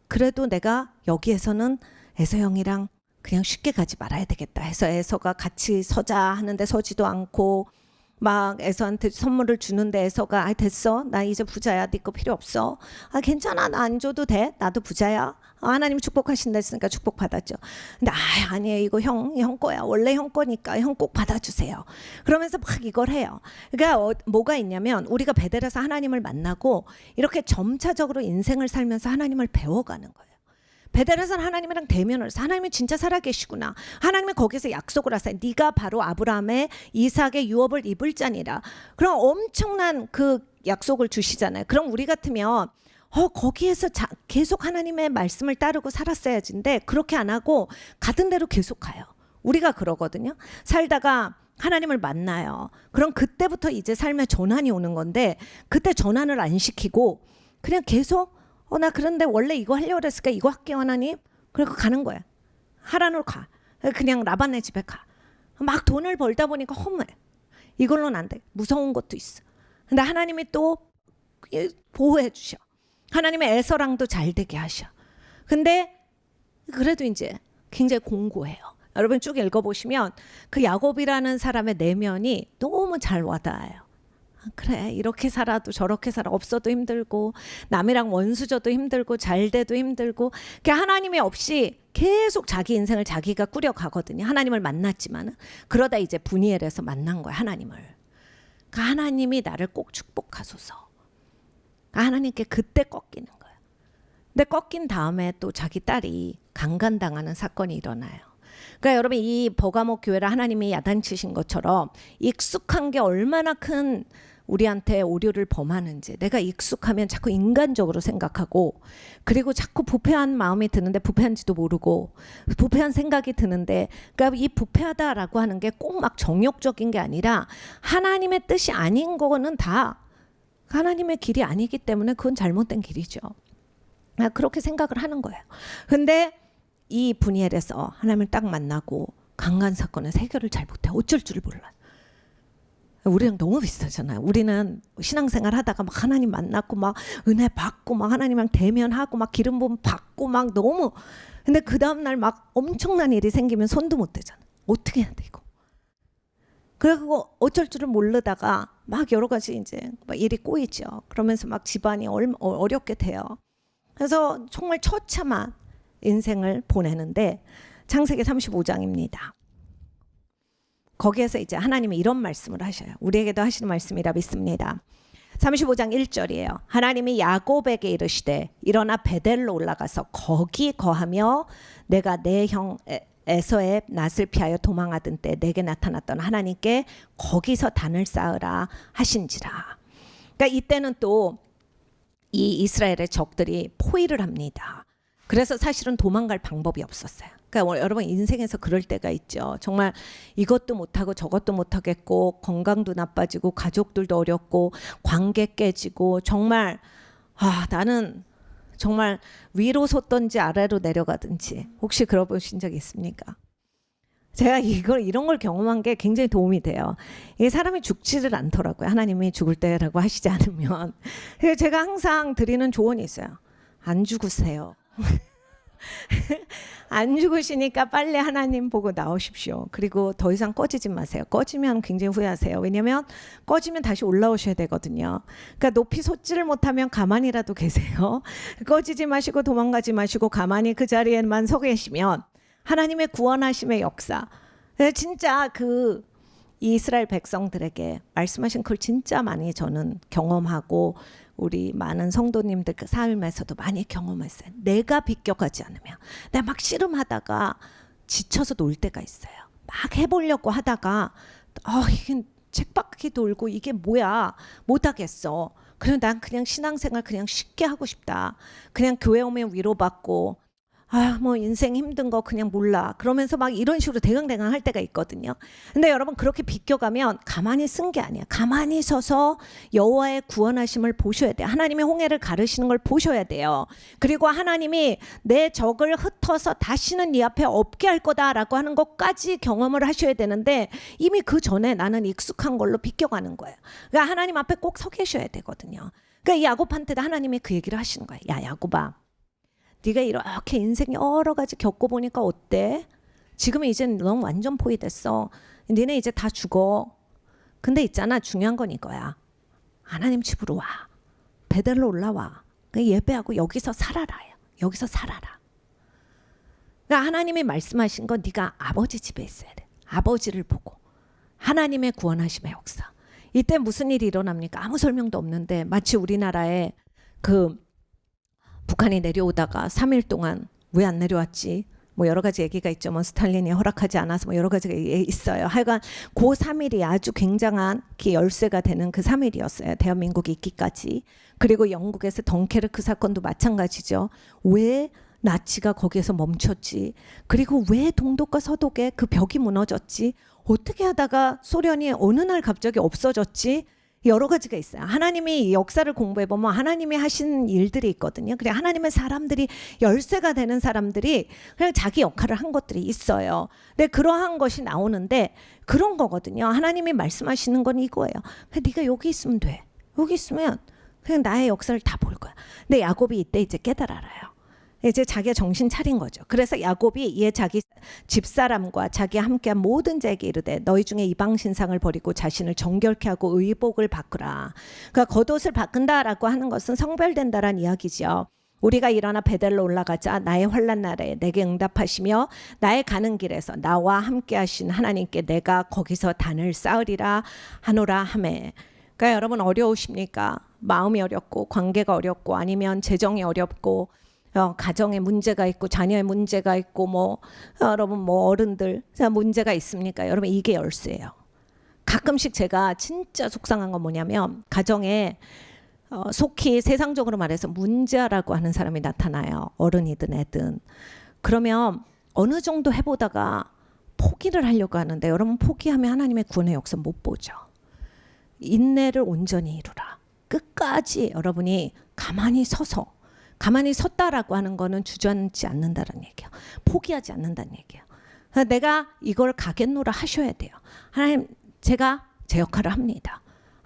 그래도 내가 여기에서는 에서 형이랑 그냥 쉽게 가지 말아야 되겠다 해서 에서가 같이 서자 하는데 서지도 않고 막 에서한테 선물을 주는데 에서가 됐어 나 이제 부자야 네 거 필요 없어 괜찮아 나 안 줘도 돼 나도 부자야 하나님 축복하신다 했으니까 축복 받았죠. 근데 아니에요 이거 형 거야 원래 형 거니까 형 꼭 받아주세요. 그러면서 막 이걸 해요. 그러니까 뭐가 있냐면 우리가 베델에서 하나님을 만나고 이렇게 점차적으로 인생을 살면서 하나님을 배워가는 거예요. 베델에서는 하나님이랑 대면을 해서 하나님이 진짜 살아계시구나. 하나님이 거기서 약속을 하세요. 네가 바로 아브라함의 이삭의 유업을 입을 자니라. 그럼 엄청난 그 약속을 주시잖아요. 그럼 우리 같으면 거기에서 계속 하나님의 말씀을 따르고 살았어야지인데 그렇게 안 하고 가던 대로 계속 가요. 우리가 그러거든요. 살다가 하나님을 만나요. 그럼 그때부터 이제 삶에 전환이 오는 건데 그때 전환을 안 시키고 그냥 계속 나 그런데 원래 이거 하려고 그랬으니까 이거 할게요 하나님. 그리고 가는 거야. 하란으로 가. 그냥 라반네 집에 가. 막 돈을 벌다 보니까 허무해. 이걸로는 안 돼. 무서운 것도 있어. 근데 하나님이 또 보호해 주셔. 하나님의 에서랑도 잘 되게 하셔. 근데 그래도 이제 굉장히 공고해요. 여러분 쭉 읽어보시면 그 야곱이라는 사람의 내면이 너무 잘 와닿아요. 그래 이렇게 살아도 저렇게 살아 없어도 힘들고 남이랑 원수져도 힘들고 잘 돼도 힘들고 하나님이 없이 계속 자기 인생을 자기가 꾸려가거든요. 하나님을 만났지만 그러다 이제 분이엘에서 만난 거야 하나님을. 하나님이 나를 꼭 축복하소서. 하나님께 그때 꺾이는 거야. 근데 꺾인 다음에 또 자기 딸이 강간당하는 사건이 일어나요. 그러니까 여러분 이 버가모 교회를 하나님이 야단치신 것처럼 익숙한 게 얼마나 큰 우리한테 오류를 범하는지 내가 익숙하면 자꾸 인간적으로 생각하고 그리고 자꾸 부패한 마음이 드는데 부패한지도 모르고 부패한 생각이 드는데 그러니까 이 부패하다라고 하는 게 꼭 막 정욕적인 게 아니라 하나님의 뜻이 아닌 거는 다 하나님의 길이 아니기 때문에 그건 잘못된 길이죠. 그렇게 생각을 하는 거예요. 근데 이 분이엘에서 하나님을 딱 만나고 강간 사건은 해결을 잘 못해. 어쩔 줄 몰라. 우리랑 너무 비슷하잖아요. 우리는 신앙생활 하다가 막 하나님 만났고 막 은혜 받고 막 하나님이랑 대면하고 막 기름 부음 받고 막 너무 근데 그 다음날 막 엄청난 일이 생기면 손도 못 대잖아. 어떻게 해야 돼 이거. 그리고 어쩔 줄을 모르다가 막 여러 가지 이제 막 일이 꼬이죠. 그러면서 막 집안이 어렵게 돼요. 그래서 정말 처참한 인생을 보내는데 창세기 35장입니다. 거기에서 이제 하나님이 이런 말씀을 하셔요. 우리에게도 하시는 말씀이라 믿습니다. 35장 1절이에요. 하나님이 야곱에게 이르시되 일어나 베델로 올라가서 거기 거하며 내가 내 형 에서의 낯을 피하여 도망하던 때 내게 나타났던 하나님께 거기서 단을 쌓으라 하신지라. 그러니까 이때는 또 이 이스라엘의 적들이 포위를 합니다. 그래서 사실은 도망갈 방법이 없었어요. 그러니까 여러분 인생에서 그럴 때가 있죠. 정말 이것도 못하고 저것도 못하겠고 건강도 나빠지고 가족들도 어렵고 관계 깨지고 정말 나는 정말 위로 솟던지 아래로 내려가든지 혹시 그러 보신 적 있습니까? 제가 이런 걸 경험한 게 굉장히 도움이 돼요. 이게 사람이 죽지를 않더라고요. 하나님이 죽을 때라고 하시지 않으면. 그래서 제가 항상 드리는 조언이 있어요. 안 죽으세요. 안 죽으시니까 빨리 하나님 보고 나오십시오. 그리고 더 이상 꺼지지 마세요. 꺼지면 굉장히 후회하세요. 왜냐하면 꺼지면 다시 올라오셔야 되거든요. 그러니까 높이 솟지를 못하면 가만히라도 계세요. 꺼지지 마시고 도망가지 마시고 가만히 그 자리에만 서 계시면 하나님의 구원하심의 역사, 진짜 그 이스라엘 백성들에게 말씀하신 걸 진짜 많이 저는 경험하고 우리 많은 성도님들 그 삶에서도 많이 경험했어요. 내가 비껴가지 않으면 내가 막 씨름하다가 지쳐서 놀 때가 있어요. 막 해보려고 하다가 이게 책바퀴 돌고 이게 뭐야 못하겠어. 그럼 난 그냥 신앙생활 그냥 쉽게 하고 싶다. 그냥 교회 오면 위로받고 뭐 인생 힘든 거 그냥 몰라. 그러면서 막 이런 식으로 대강대강 할 때가 있거든요. 근데 여러분 그렇게 비껴가면 가만히 쓴 게 아니야. 가만히 서서 여호와의 구원하심을 보셔야 돼요. 하나님의 홍해를 가르시는 걸 보셔야 돼요. 그리고 하나님이 내 적을 흩어서 다시는 네 앞에 없게 할 거다라고 하는 것까지 경험을 하셔야 되는데 이미 그 전에 나는 익숙한 걸로 비껴가는 거예요. 그러니까 하나님 앞에 꼭 서 계셔야 되거든요. 그러니까 이 야곱한테도 하나님이 그 얘기를 하시는 거예요. 야 야곱아, 네가 이렇게 인생 여러 가지 겪어보니까 어때? 지금은 이제 넌 완전 포위됐어. 니네 이제 다 죽어. 근데 있잖아, 중요한 건 이거야. 하나님 집으로 와. 베델로 올라와. 예배하고 여기서 살아라. 여기서 살아라. 그러니까 하나님이 말씀하신 건 네가 아버지 집에 있어야 돼. 아버지를 보고. 하나님의 구원하심의 역사. 이때 무슨 일이 일어납니까? 아무 설명도 없는데 마치 우리나라에 북한이 내려오다가 3일 동안 왜 안 내려왔지? 뭐 여러 가지 얘기가 있죠. 뭐 스탈린이 허락하지 않아서 뭐 여러 가지가 있어요. 하여간 그 3일이 아주 굉장한 열쇠가 되는 그 3일이었어요. 대한민국이 있기까지. 그리고 영국에서 덩케르크 사건도 마찬가지죠. 왜 나치가 거기에서 멈췄지? 그리고 왜 동독과 서독에 그 벽이 무너졌지? 어떻게 하다가 소련이 어느 날 갑자기 없어졌지? 여러 가지가 있어요. 하나님이 역사를 공부해보면 하나님이 하신 일들이 있거든요. 그래 하나님의 사람들이 열쇠가 되는 사람들이 그냥 자기 역할을 한 것들이 있어요. 근데 그러한 것이 나오는데 그런 거거든요. 하나님이 말씀하시는 건 이거예요. 그냥 네가 여기 있으면 돼. 여기 있으면 그냥 나의 역사를 다 볼 거야. 근데 야곱이 이때 이제 깨달아요. 이제 자기가 정신 차린 거죠. 그래서 야곱이 이에 자기 집사람과 자기와 함께한 모든 자에게 이르되 너희 중에 이방 신상을 버리고 자신을 정결케 하고 의복을 바꾸라. 그러니까 겉옷을 바꾼다라고 하는 것은 성별된다라는 이야기죠. 우리가 일어나 베델로 올라가자 나의 환난 날에 내게 응답하시며 나의 가는 길에서 나와 함께 하신 하나님께 내가 거기서 단을 쌓으리라 하노라 하매. 그러니까 여러분 어려우십니까? 마음이 어렵고 관계가 어렵고 아니면 재정이 어렵고 가정에 문제가 있고 자녀의 문제가 있고 여러분 어른들 문제가 있습니까? 여러분 이게 열쇠예요. 가끔씩 제가 진짜 속상한 건 뭐냐면 가정에 속히 세상적으로 말해서 문제라고 하는 사람이 나타나요. 어른이든 애든. 그러면 어느 정도 해보다가 포기를 하려고 하는데 여러분 포기하면 하나님의 구원의 역사 못 보죠. 인내를 온전히 이루라. 끝까지 여러분이 가만히 섰다라고 하는 거는 주저앉지 않는다는 얘기예요. 포기하지 않는다는 얘기예요. 내가 이걸 가겠노라 하셔야 돼요. 하나님 제가 제 역할을 합니다.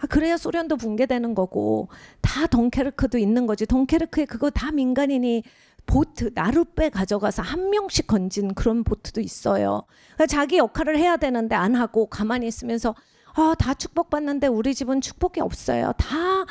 그래야 소련도 붕괴되는 거고 다 덩케르크도 있는 거지. 덩케르크에 그거 다 민간인이 보트, 나룻배 가져가서 한 명씩 건진 그런 보트도 있어요. 그러니까 자기 역할을 해야 되는데 안 하고 가만히 있으면서 다 축복받는데 우리 집은 축복이 없어요. 다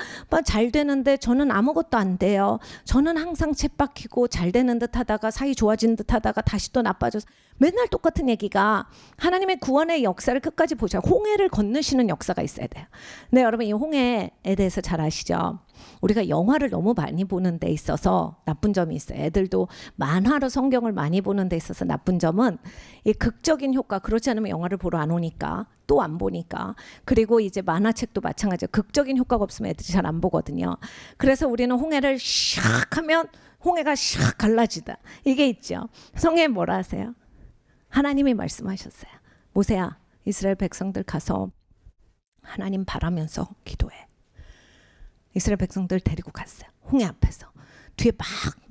잘 되는데 저는 아무것도 안 돼요. 저는 항상 쳇박히고 잘 되는 듯 하다가 사이 좋아진 듯 하다가 다시 또 나빠져서 맨날 똑같은 얘기가 하나님의 구원의 역사를 끝까지 보셔. 홍해를 건너시는 역사가 있어야 돼요. 네, 여러분 이 홍해에 대해서 잘 아시죠? 우리가 영화를 너무 많이 보는 데 있어서 나쁜 점이 있어요. 애들도 만화로 성경을 많이 보는 데 있어서 나쁜 점은 이 극적인 효과, 그렇지 않으면 영화를 보러 안 오니까, 또 안 보니까. 그리고 이제 만화책도 마찬가지예요. 극적인 효과가 없으면 애들이 잘 안 보거든요. 그래서 우리는 홍해를 샥 하면 홍해가 샥 갈라지다. 이게 있죠. 성경에 뭐라 하세요? 하나님이 말씀하셨어요. 모세야, 이스라엘 백성들 가서 하나님 바라면서 기도해. 이스라엘 백성들 데리고 갔어요. 홍해 앞에서. 뒤에 막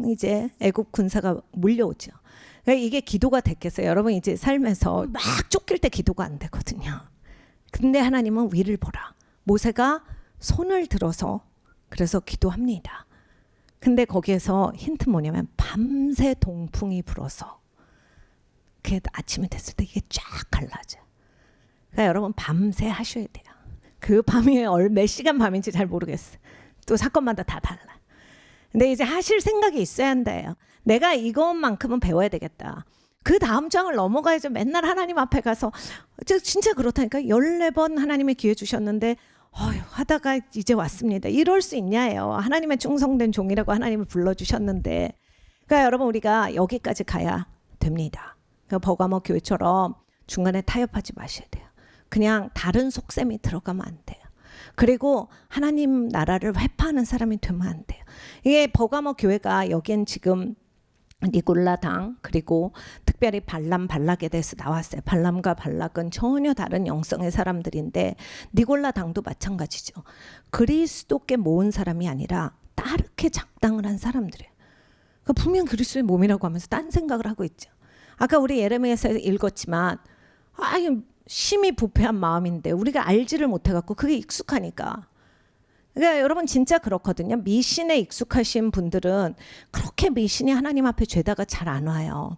이제 애국 군사가 몰려오죠. 그러니까 이게 기도가 됐겠어요. 여러분 이제 살면서 막 쫓길 때 기도가 안 되거든요. 근데 하나님은 위를 보라. 모세가 손을 들어서 그래서 기도합니다. 근데 거기에서 힌트 뭐냐면 밤새 동풍이 불어서 그게 아침이 됐을 때 이게 쫙 갈라져. 그러니까 여러분 밤새 하셔야 돼요. 그 밤이 몇 시간 밤인지 잘 모르겠어요. 또 사건마다 다 달라. 근데 이제 하실 생각이 있어야 한대요. 내가 이것만큼은 배워야 되겠다. 그 다음 장을 넘어가야죠. 맨날 하나님 앞에 가서 진짜 그렇다니까 14번 하나님의 기회 주셨는데 하다가 이제 왔습니다. 이럴 수 있냐예요. 하나님의 충성된 종이라고 하나님을 불러주셨는데. 그러니까 여러분 우리가 여기까지 가야 됩니다. 그러니까 버가모 교회처럼 중간에 타협하지 마셔야 돼요. 그냥 다른 속셈이 들어가면 안 돼요. 그리고 하나님 나라를 회파하는 사람이 되면 안 돼요. 이게 버가모 교회가 여기엔 지금 니골라 당 그리고 특별히 발람 발락에 대해서 나왔어요. 발람과 발락은 전혀 다른 영성의 사람들인데 니골라 당도 마찬가지죠. 그리스도께 모은 사람이 아니라 따르게 작당을 한 사람들이에요. 그러니까 분명 그리스도의 몸이라고 하면서 딴 생각을 하고 있죠. 아까 우리 예레미야에서 읽었지만 심히 부패한 마음인데 우리가 알지를 못해갖고 그게 익숙하니까. 그러니까 여러분 진짜 그렇거든요. 미신에 익숙하신 분들은 그렇게 미신이 하나님 앞에 죄다가 잘 안 와요.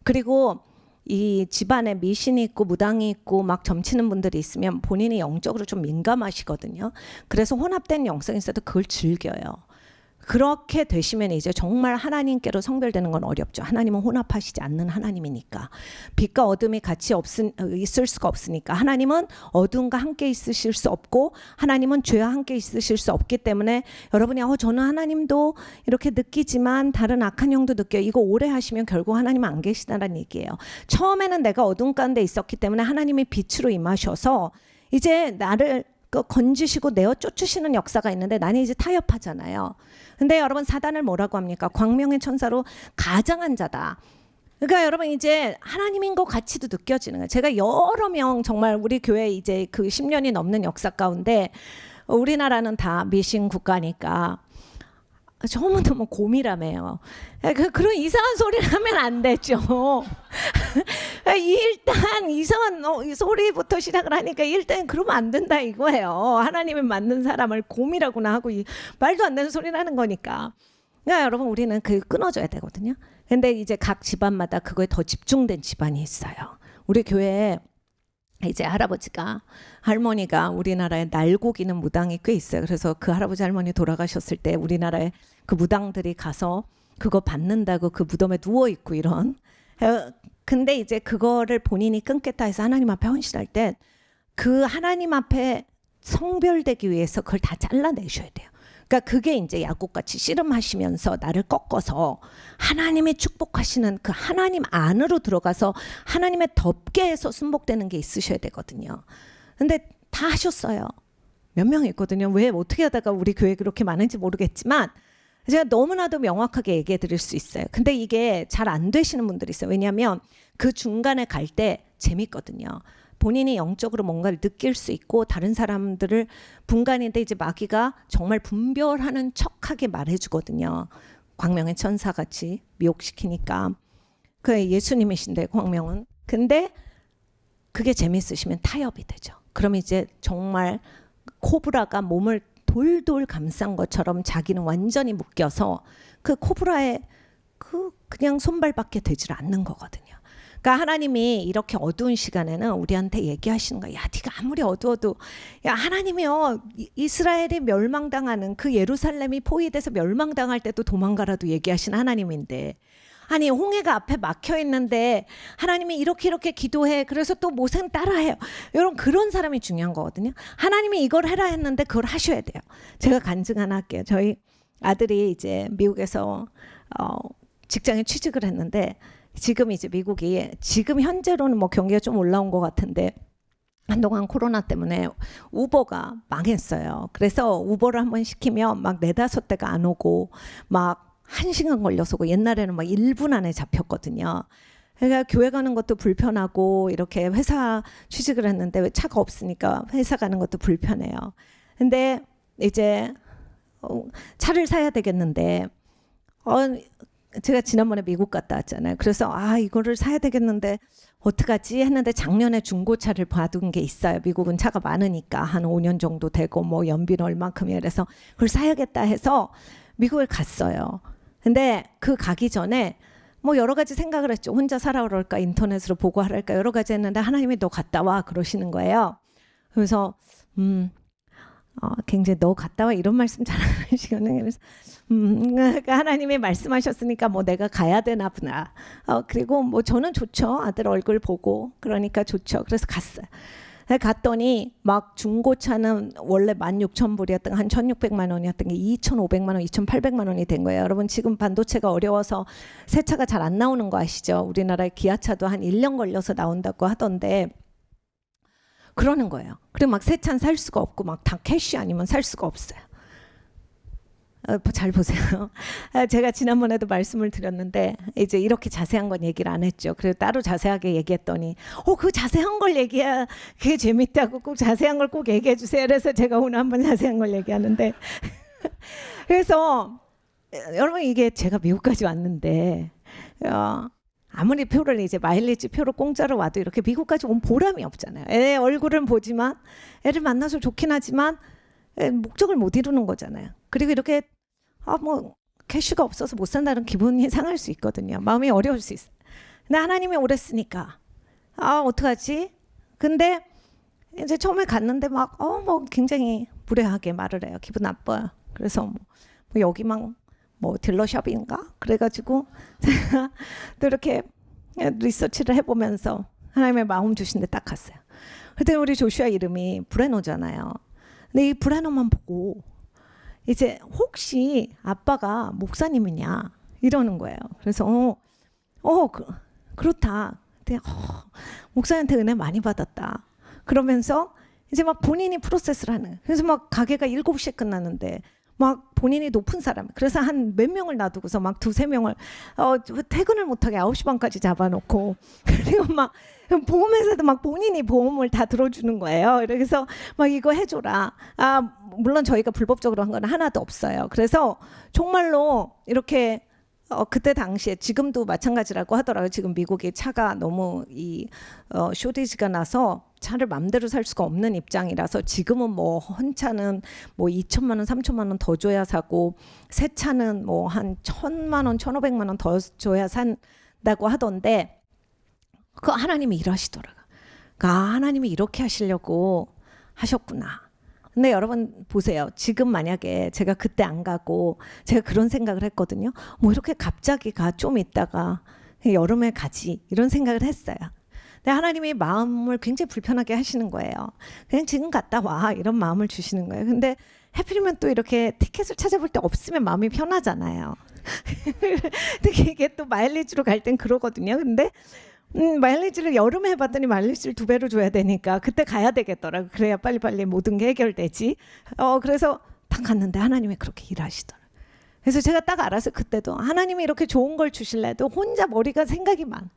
그리고 이 집안에 미신이 있고 무당이 있고 막 점치는 분들이 있으면 본인이 영적으로 좀 민감하시거든요. 그래서 혼합된 영성이 있어도 그걸 즐겨요. 그렇게 되시면 이제 정말 하나님께로 성별되는 건 어렵죠. 하나님은 혼합하시지 않는 하나님이니까. 빛과 어둠이 같이 있을 수가 없으니까. 하나님은 어둠과 함께 있으실 수 없고 하나님은 죄와 함께 있으실 수 없기 때문에 여러분이 저는 하나님도 이렇게 느끼지만 다른 악한 영도 느껴요. 이거 오래 하시면 결국 하나님은 안 계시다는 얘기예요. 처음에는 내가 어둠 가운데 있었기 때문에 하나님이 빛으로 임하셔서 이제 나를 건지시고 내어 쫓으시는 역사가 있는데 나는 이제 타협하잖아요. 근데 여러분 사단을 뭐라고 합니까? 광명의 천사로 가장한 자다. 그러니까 여러분 이제 하나님인 것 같이도 느껴지는 거예요. 제가 여러 명 정말 우리 교회 이제 그 10년이 넘는 역사 가운데 우리나라는 다 미신 국가니까 너무 고미라며요. 그런 이상한 소리를 하면 안 되죠. 일단 이상한 소리부터 시작을 하니까 일단 그러면 안 된다 이거예요. 하나님이 만든 사람을 곰이라고나 하고 말도 안 되는 소리를 하는 거니까. 그러니까 여러분 우리는 그 끊어줘야 되거든요. 근데 이제 각 집안마다 그거에 더 집중된 집안이 있어요. 우리 교회에 이제 할머니가 우리나라에 날고기는 무당이 꽤 있어요. 그래서 그 할아버지 할머니 돌아가셨을 때 우리나라에 그 무당들이 가서 그거 받는다고 그 무덤에 누워 있고 이런. 근데 이제 그거를 본인이 끊겠다 해서 하나님 앞에 헌신할 때 그 하나님 앞에 성별되기 위해서 그걸 다 잘라내셔야 돼요. 그러니까 그게 이제 야곱같이 씨름하시면서 나를 꺾어서 하나님의 축복하시는 그 하나님 안으로 들어가서 하나님의 덮개에서 순복되는 게 있으셔야 되거든요. 근데 다 하셨어요. 몇 명 있거든요. 왜 어떻게 하다가 우리 교회 그렇게 많은지 모르겠지만 제가 너무나도 명확하게 얘기해 드릴 수 있어요. 근데 이게 잘 안 되시는 분들이 있어요. 왜냐하면 그 중간에 갈 때 재밌거든요. 본인이 영적으로 뭔가를 느낄 수 있고 다른 사람들을 분간인데 이제 마귀가 정말 분별하는 척하게 말해주거든요. 광명의 천사같이 미혹시키니까. 그 예수님이신데 광명은. 근데 그게 재밌으시면 타협이 되죠. 그럼 이제 정말 코브라가 몸을 돌돌 감싼 것처럼 자기는 완전히 묶여서 그 코브라의 그냥 손발밖에 되질 않는 거거든요. 그러니까 하나님이 이렇게 어두운 시간에는 우리한테 얘기하시는 거야. 야, 네가 아무리 어두워도 야, 하나님이요, 이스라엘이 멸망당하는 그 예루살렘이 포위돼서 멸망당할 때도 도망가라도 얘기하신 하나님인데, 아니 홍해가 앞에 막혀 있는데 하나님이 이렇게 기도해. 그래서 또 모세는 따라해요. 여러분, 그런 사람이 중요한 거거든요. 하나님이 이걸 해라 했는데 그걸 하셔야 돼요. 제가 간증 하나 할게요. 저희 아들이 이제 미국에서 직장에 취직을 했는데, 지금 이제 미국이 지금 현재로는 뭐 경기가 좀 올라온 것 같은데, 한동안 코로나 때문에 우버가 망했어요. 그래서 우버를 한번 시키면 막 4-5대가 안 오고 막 1시간 걸려서 오고, 옛날에는 막 1분 안에 잡혔거든요. 그러니까 교회 가는 것도 불편하고, 이렇게 회사 취직을 했는데 왜 차가 없으니까 회사 가는 것도 불편해요. 근데 이제 차를 사야 되겠는데, 제가 지난번에 미국 갔다 왔잖아요. 그래서 이거를 사야 되겠는데 어떡하지 했는데, 작년에 중고차를 받은 게 있어요. 미국은 차가 많으니까 한 5년 정도 되고 뭐 연비는 얼만큼이야. 그래서 그걸 사야겠다 해서 미국을 갔어요. 근데 그 가기 전에 뭐 여러 가지 생각을 했죠. 혼자 살아 그럴까, 인터넷으로 보고 하랄까, 여러 가지 했는데 하나님이 너 갔다 와 그러시는 거예요. 그래서 굉장히 너 갔다 와 이런 말씀 잘 안 하시거든요. 그래서 그러니까 하나님이 말씀하셨으니까 뭐 내가 가야 되나 보다. 그리고 뭐 저는 좋죠. 아들 얼굴 보고 그러니까 좋죠. 그래서 갔어요. 갔더니 막 중고차는 원래 16,000불이었던 한 1,600만 원이었던 게 2,500만 원, 2,800만 원이 된 거예요. 여러분, 지금 반도체가 어려워서 새 차가 잘 안 나오는 거 아시죠? 우리나라의 기아차도 한 1년 걸려서 나온다고 하던데, 그러는 거예요. 그리고 막 새 차는 살 수가 없고 막 다 캐시 아니면 살 수가 없어요. 잘 보세요. 제가 지난번에도 말씀을 드렸는데 이제 이렇게 자세한 건 얘기를 안 했죠. 그래서 따로 자세하게 얘기했더니 그 자세한 걸 얘기해야 그게 재밌다고, 꼭 자세한 걸 꼭 얘기해 주세요. 그래서 제가 오늘 한번 자세한 걸 얘기하는데 그래서 여러분, 이게 제가 미국까지 왔는데 아무리 표를 이제 마일리지 표를 공짜로 와도 이렇게 미국까지 온 보람이 없잖아요. 애 얼굴은 보지만, 애를 만나서 좋긴 하지만 목적을 못 이루는 거잖아요. 그리고 이렇게 뭐 캐시가 없어서 못 산다는 기분이 상할 수 있거든요. 마음이 어려울 수 있어요. 근데 하나님이 오랬으니까 어떡하지? 근데 이제 처음에 갔는데 막 뭐 굉장히 무례하게 말을 해요. 기분 나빠요. 그래서 뭐 여기만 뭐 딜러샵인가? 그래가지고 제가 또 이렇게 리서치를 해보면서 하나님의 마음 주신 데 딱 갔어요. 그때 우리 조슈아 이름이 브레노잖아요. 근데 이 브레노만 보고 이제 혹시 아빠가 목사님이냐 이러는 거예요. 그래서 그렇다. 근데 목사한테 은혜 많이 받았다. 그러면서 이제 막 본인이 프로세스를 하는 거예요. 그래서 막 가게가 7시에 끝나는데 막 본인이 높은 사람, 그래서 한 몇 명을 놔두고서 막 2-3명을 퇴근을 못하게 9시 반까지 잡아놓고, 그리고 막 보험회사도 막 본인이 보험을 다 들어주는 거예요. 그래서 막 이거 해줘라. 물론 저희가 불법적으로 한 건 하나도 없어요. 그래서 정말로 이렇게 그때 당시에, 지금도 마찬가지라고 하더라고요. 지금 미국이 차가 너무 쇼티지가 나서 차를 맘대로 살 수가 없는 입장이라서, 지금은 뭐 헌차는 뭐 2천만 원, 3천만 원 더 줘야 사고, 새 차는 뭐 한 1,000만 원, 1,500만 원 더 줘야 산다고 하던데, 그거 하나님이 일하시더라고요. 하나님이 이렇게 하시려고 하셨구나. 근데 여러분 보세요. 지금 만약에 제가 그때 안 가고 제가 그런 생각을 했거든요. 뭐 이렇게 갑자기 좀 있다가 여름에 가지, 이런 생각을 했어요. 근데 하나님이 마음을 굉장히 불편하게 하시는 거예요. 그냥 지금 갔다 와, 이런 마음을 주시는 거예요. 근데 하필이면 또 이렇게 티켓을 찾아볼 때 없으면 마음이 편하잖아요. 근데 이게 또 마일리지로 갈 땐 그러거든요. 근데 마일리지를 여름에 해봤더니 마일리지를 2배로 줘야 되니까 그때 가야 되겠더라고. 그래야 빨리빨리 모든 게 해결되지. 그래서 딱 갔는데 하나님이 그렇게 일하시더라고요. 그래서 제가 딱 알아서 그때도 하나님이 이렇게 좋은 걸 주실래도 혼자 머리가 생각이 많아.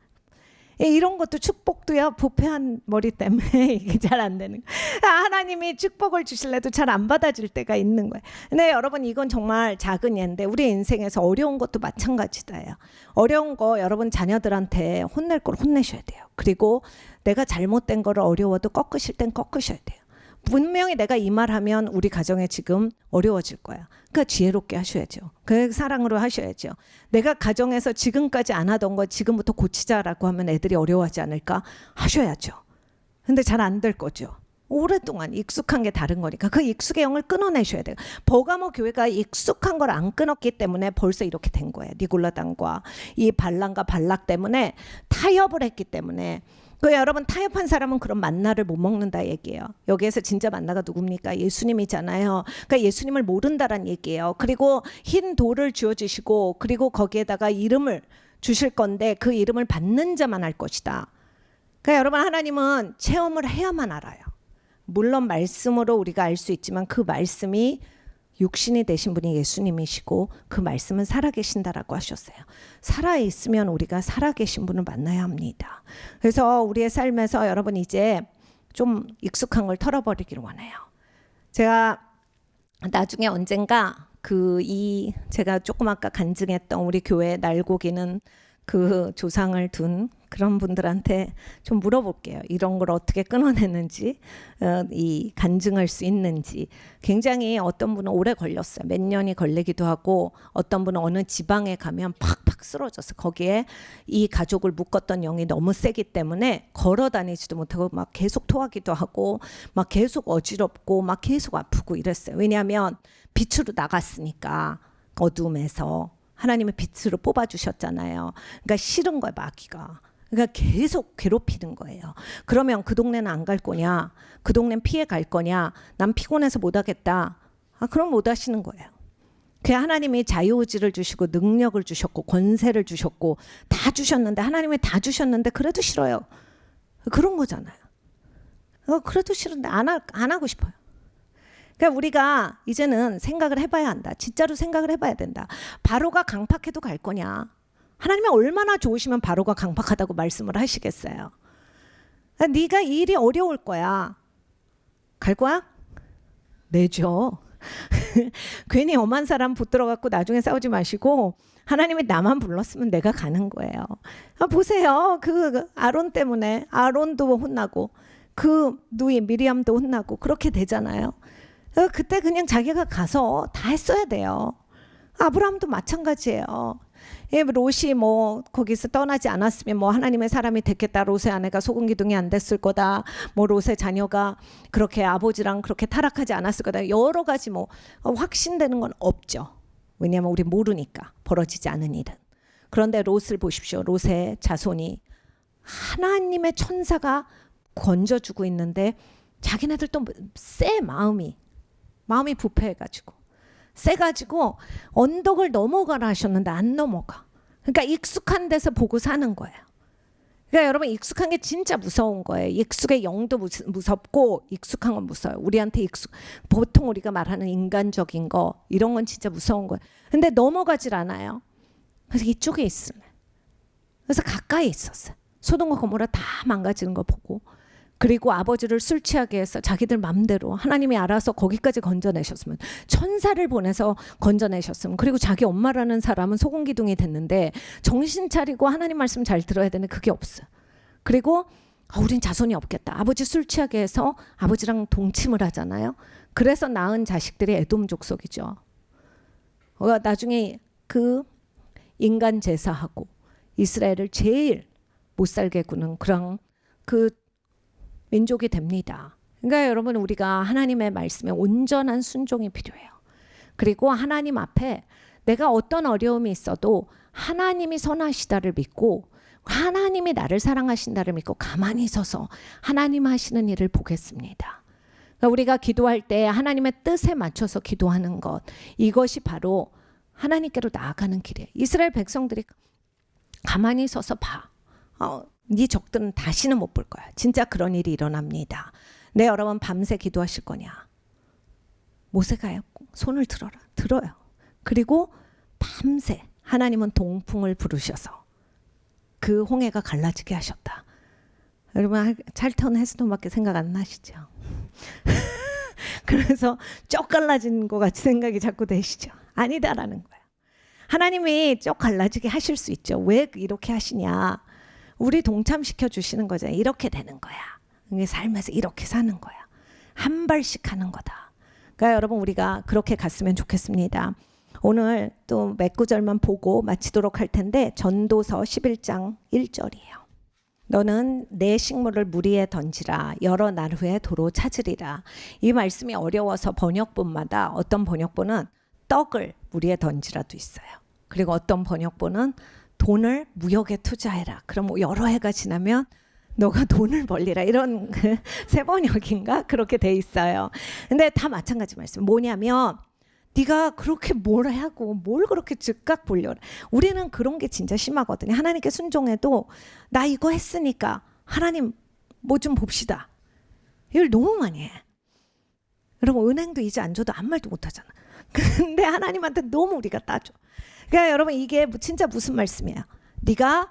이런 것도 축복도야, 부패한 머리 때문에 이게 잘 안 되는 거예요. 하나님이 축복을 주실래도 잘 안 받아줄 때가 있는 거예요. 근데 여러분, 이건 정말 작은 예인데 우리 인생에서 어려운 것도 마찬가지다예요. 어려운 거 여러분 자녀들한테 혼낼 걸 혼내셔야 돼요. 그리고 내가 잘못된 거를 어려워도 꺾으실 땐 꺾으셔야 돼요. 분명히 내가 이 말하면 우리 가정에 지금 어려워질 거야. 그러니까 지혜롭게 하셔야죠. 그 사랑으로 하셔야죠. 내가 가정에서 지금까지 안 하던 거 지금부터 고치자라고 하면 애들이 어려워하지 않을까? 하셔야죠. 근데 잘 안 될 거죠. 오랫동안 익숙한 게 다른 거니까 그 익숙의 영을 끊어내셔야 돼요. 버가모 교회가 익숙한 걸 안 끊었기 때문에 벌써 이렇게 된 거예요. 니골라당과 이 발람과 발락 때문에 타협을 했기 때문에. 그 여러분, 타협한 사람은 그런 만나를 못 먹는다 얘기예요. 여기에서 진짜 만나가 누굽니까? 예수님이잖아요. 그러니까 예수님을 모른다란 얘기예요. 그리고 흰 돌을 주어주시고 그리고 거기에다가 이름을 주실 건데 그 이름을 받는 자만 알 것이다. 그러니까 여러분, 하나님은 체험을 해야만 알아요. 물론 말씀으로 우리가 알 수 있지만 그 말씀이 육신이 되신 분이 예수님이시고 그 말씀은 살아계신다라고 하셨어요. 살아있으면 우리가 살아계신 분을 만나야 합니다. 그래서 우리의 삶에서 여러분 이제 좀 익숙한 걸 털어버리기를 원해요. 제가 나중에 언젠가 제가 조금 아까 간증했던 우리 교회 날고기는 그 조상을 둔 그런 분들한테 좀 물어볼게요. 이런 걸 어떻게 끊어내는지, 이 간증할 수 있는지. 굉장히 어떤 분은 오래 걸렸어요. 몇 년이 걸리기도 하고 어떤 분은 어느 지방에 가면 팍팍 쓰러졌어요. 거기에 이 가족을 묶었던 영이 너무 세기 때문에 걸어 다니지도 못하고 막 계속 토하기도 하고 막 계속 어지럽고 막 계속 아프고 이랬어요. 왜냐하면 빛으로 나갔으니까 어둠에서. 하나님의 빛으로 뽑아주셨잖아요. 그러니까 싫은 거예요, 마귀가. 그러니까 계속 괴롭히는 거예요. 그러면 그 동네는 안 갈 거냐? 그 동네는 피해 갈 거냐? 난 피곤해서 못 하겠다. 그럼 못 하시는 거예요. 그 하나님이 자유의지를 주시고 능력을 주셨고 권세를 주셨고 다 주셨는데 하나님이 다 주셨는데 그래도 싫어요. 그런 거잖아요. 그래도 싫은데 안 하고 싶어요. 그러니까 우리가 이제는 생각을 해봐야 한다. 진짜로 생각을 해봐야 된다. 바로가 강팍해도 갈 거냐? 하나님이 얼마나 좋으시면 바로가 강팍하다고 말씀을 하시겠어요? 네가 이 일이 어려울 거야. 갈 거야? 내줘. 괜히 엄한 사람 붙들어갖고 나중에 싸우지 마시고 하나님이 나만 불렀으면 내가 가는 거예요. 보세요. 그 아론 때문에 아론도 혼나고 그 누이 미리암도 혼나고 그렇게 되잖아요. 그때 그냥 자기가 가서 다 했어야 돼요. 아브라함도 마찬가지예요. 롯이 뭐 거기서 떠나지 않았으면 뭐 하나님의 사람이 됐겠다. 롯의 아내가 소금 기둥이 안 됐을 거다. 뭐 롯의 자녀가 그렇게 아버지랑 그렇게 타락하지 않았을 거다. 여러 가지 뭐 확신되는 건 없죠. 왜냐하면 우리 모르니까 벌어지지 않은 일은. 그런데 롯을 보십시오. 롯의 자손이 하나님의 천사가 건져주고 있는데 자기네들 또 쎄 마음이 부패해가지고 세가지고 언덕을 넘어가라 하셨는데 안 넘어가. 그러니까 익숙한 데서 보고 사는 거예요. 그러니까 여러분 익숙한 게 진짜 무서운 거예요. 익숙의 영도 무섭고 익숙한 건 무서워요. 우리한테 보통 우리가 말하는 인간적인 거 이런 건 진짜 무서운 거예요. 근데 넘어가질 않아요. 그래서 이쪽에 있을래. 그래서 가까이 있었어요. 소돔과 고모라 다 망가지는 거 보고 그리고 아버지를 술 취하게 해서 자기들 맘대로 하나님이 알아서 거기까지 건져내셨으면 천사를 보내서 건져내셨으면 그리고 자기 엄마라는 사람은 소금기둥이 됐는데 정신 차리고 하나님 말씀 잘 들어야 되는데 그게 없어요. 그리고 우린 자손이 없겠다. 아버지 술 취하게 해서 아버지랑 동침을 하잖아요. 그래서 낳은 자식들이 에돔 족속이죠. 나중에 그 인간 제사하고 이스라엘을 제일 못 살게 구는 그런 그 민족이 됩니다. 그러니까 여러분 우리가 하나님의 말씀에 온전한 순종이 필요해요. 그리고 하나님 앞에 내가 어떤 어려움이 있어도 하나님이 선하시다를 믿고 하나님이 나를 사랑하신다를 믿고 가만히 서서 하나님 하시는 일을 보겠습니다. 그러니까 우리가 기도할 때 하나님의 뜻에 맞춰서 기도하는 것 이것이 바로 하나님께로 나아가는 길이에요. 이스라엘 백성들이 가만히 서서 봐. 네 적들은 다시는 못 볼 거야. 진짜 그런 일이 일어납니다. 네, 여러분 밤새 기도하실 거냐? 모세가요. 손을 들어라. 들어요. 그리고 밤새 하나님은 동풍을 부르셔서 그 홍해가 갈라지게 하셨다. 여러분 찰턴 헤스톤밖에 생각 안 나시죠? 그래서 쩍 갈라진 것 같이 생각이 자꾸 되시죠? 아니다라는 거예요. 하나님이 쩍 갈라지게 하실 수 있죠. 왜 이렇게 하시냐? 우리 동참시켜 주시는 거잖아요. 이렇게 되는 거야. 삶에서 이렇게 사는 거야. 한 발씩 하는 거다. 그러니까 여러분 우리가 그렇게 갔으면 좋겠습니다. 오늘 또 몇 구절만 보고 마치도록 할 텐데 전도서 11장 1절이에요. 너는 내 식물을 물 위에 던지라. 여러 날 후에 도로 찾으리라. 이 말씀이 어려워서 번역본마다 어떤 번역본은 떡을 물 위에 던지라도 있어요. 그리고 어떤 번역본은 돈을 무역에 투자해라. 그럼 여러 해가 지나면 너가 돈을 벌리라. 이런 새 번역인가? 그렇게 돼 있어요. 근데 다 마찬가지 말씀. 뭐냐면 네가 그렇게 뭘 하고 뭘 그렇게 즉각 보려래. 우리는 그런 게 진짜 심하거든요. 하나님께 순종해도 나 이거 했으니까 하나님 뭐 좀 봅시다. 이걸 너무 많이 해. 여러분 은행도 이제 안 줘도 아무 말도 못 하잖아. 근데 하나님한테 너무 우리가 따져. 그러니까 여러분 이게 진짜 무슨 말씀이에요. 네가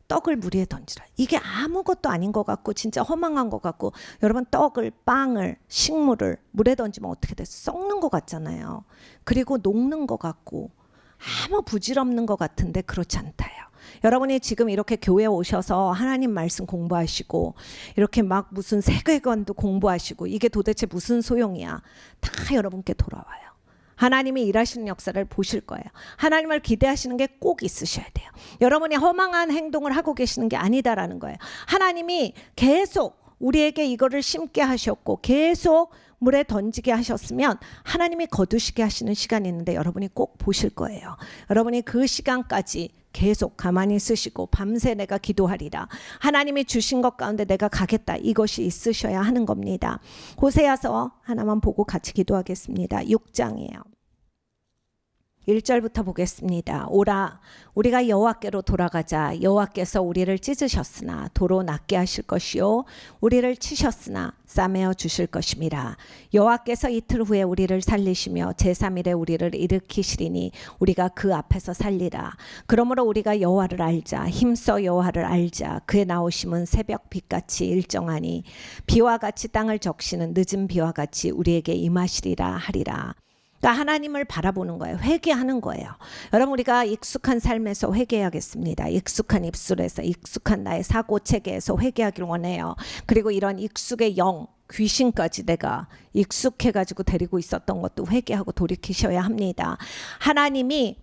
떡을 물 위에 던지라. 이게 아무것도 아닌 것 같고 진짜 허망한 것 같고 여러분 떡을 빵을 식물을 물에 던지면 어떻게 돼? 썩는 것 같잖아요. 그리고 녹는 것 같고 아무 부질없는 것 같은데 그렇지 않다요. 여러분이 지금 이렇게 교회에 오셔서 하나님 말씀 공부하시고 이렇게 막 무슨 세계관도 공부하시고 이게 도대체 무슨 소용이야. 다 여러분께 돌아와요. 하나님이 일하시는 역사를 보실 거예요. 하나님을 기대하시는 게 꼭 있으셔야 돼요. 여러분이 허망한 행동을 하고 계시는 게 아니다라는 거예요. 하나님이 계속 우리에게 이거를 심게 하셨고 계속 물에 던지게 하셨으면 하나님이 거두시게 하시는 시간이 있는데 여러분이 꼭 보실 거예요. 여러분이 그 시간까지 계속 가만히 있으시고 밤새 내가 기도하리라. 하나님이 주신 것 가운데 내가 가겠다. 이것이 있으셔야 하는 겁니다. 호세아서 하나만 보고 같이 기도하겠습니다. 6장이에요. 1절부터 보겠습니다. 오라 우리가 여호와께로 돌아가자. 여호와께서 우리를 찢으셨으나 도로 낫게 하실 것이요 우리를 치셨으나 싸매어 주실 것임이라. 여호와께서 이틀 후에 우리를 살리시며 제3일에 우리를 일으키시리니 우리가 그 앞에서 살리라. 그러므로 우리가 여호와를 알자. 힘써 여호와를 알자. 그의 나오심은 새벽 빛같이 일정하니 비와 같이 땅을 적시는 늦은 비와 같이 우리에게 임하시리라 하리라. 그러니까 하나님을 바라보는 거예요. 회개하는 거예요. 여러분 우리가 익숙한 삶에서 회개하겠습니다. 익숙한 입술에서 익숙한 나의 사고 체계에서 회개하길 원해요. 그리고 이런 익숙의 영 귀신까지 내가 익숙해가지고 데리고 있었던 것도 회개하고 돌이키셔야 합니다. 하나님이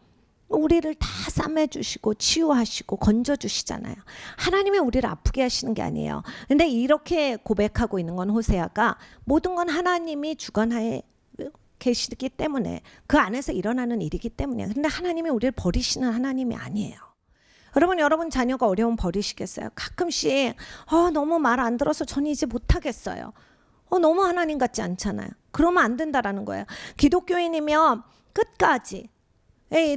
우리를 다 싸매주시고 치유하시고 건져주시잖아요. 하나님이 우리를 아프게 하시는 게 아니에요. 근데 이렇게 고백하고 있는 건 호세아가 모든 건 하나님이 주관하에 계시기 때문에 그 안에서 일어나는 일이기 때문이에요. 그런데 하나님이 우리를 버리시는 하나님이 아니에요. 여러분 자녀가 어려우면 버리시겠어요? 가끔씩 너무 말 안 들어서 전 이제 못하겠어요. 너무 하나님 같지 않잖아요. 그러면 안 된다라는 거예요. 기독교인이면 끝까지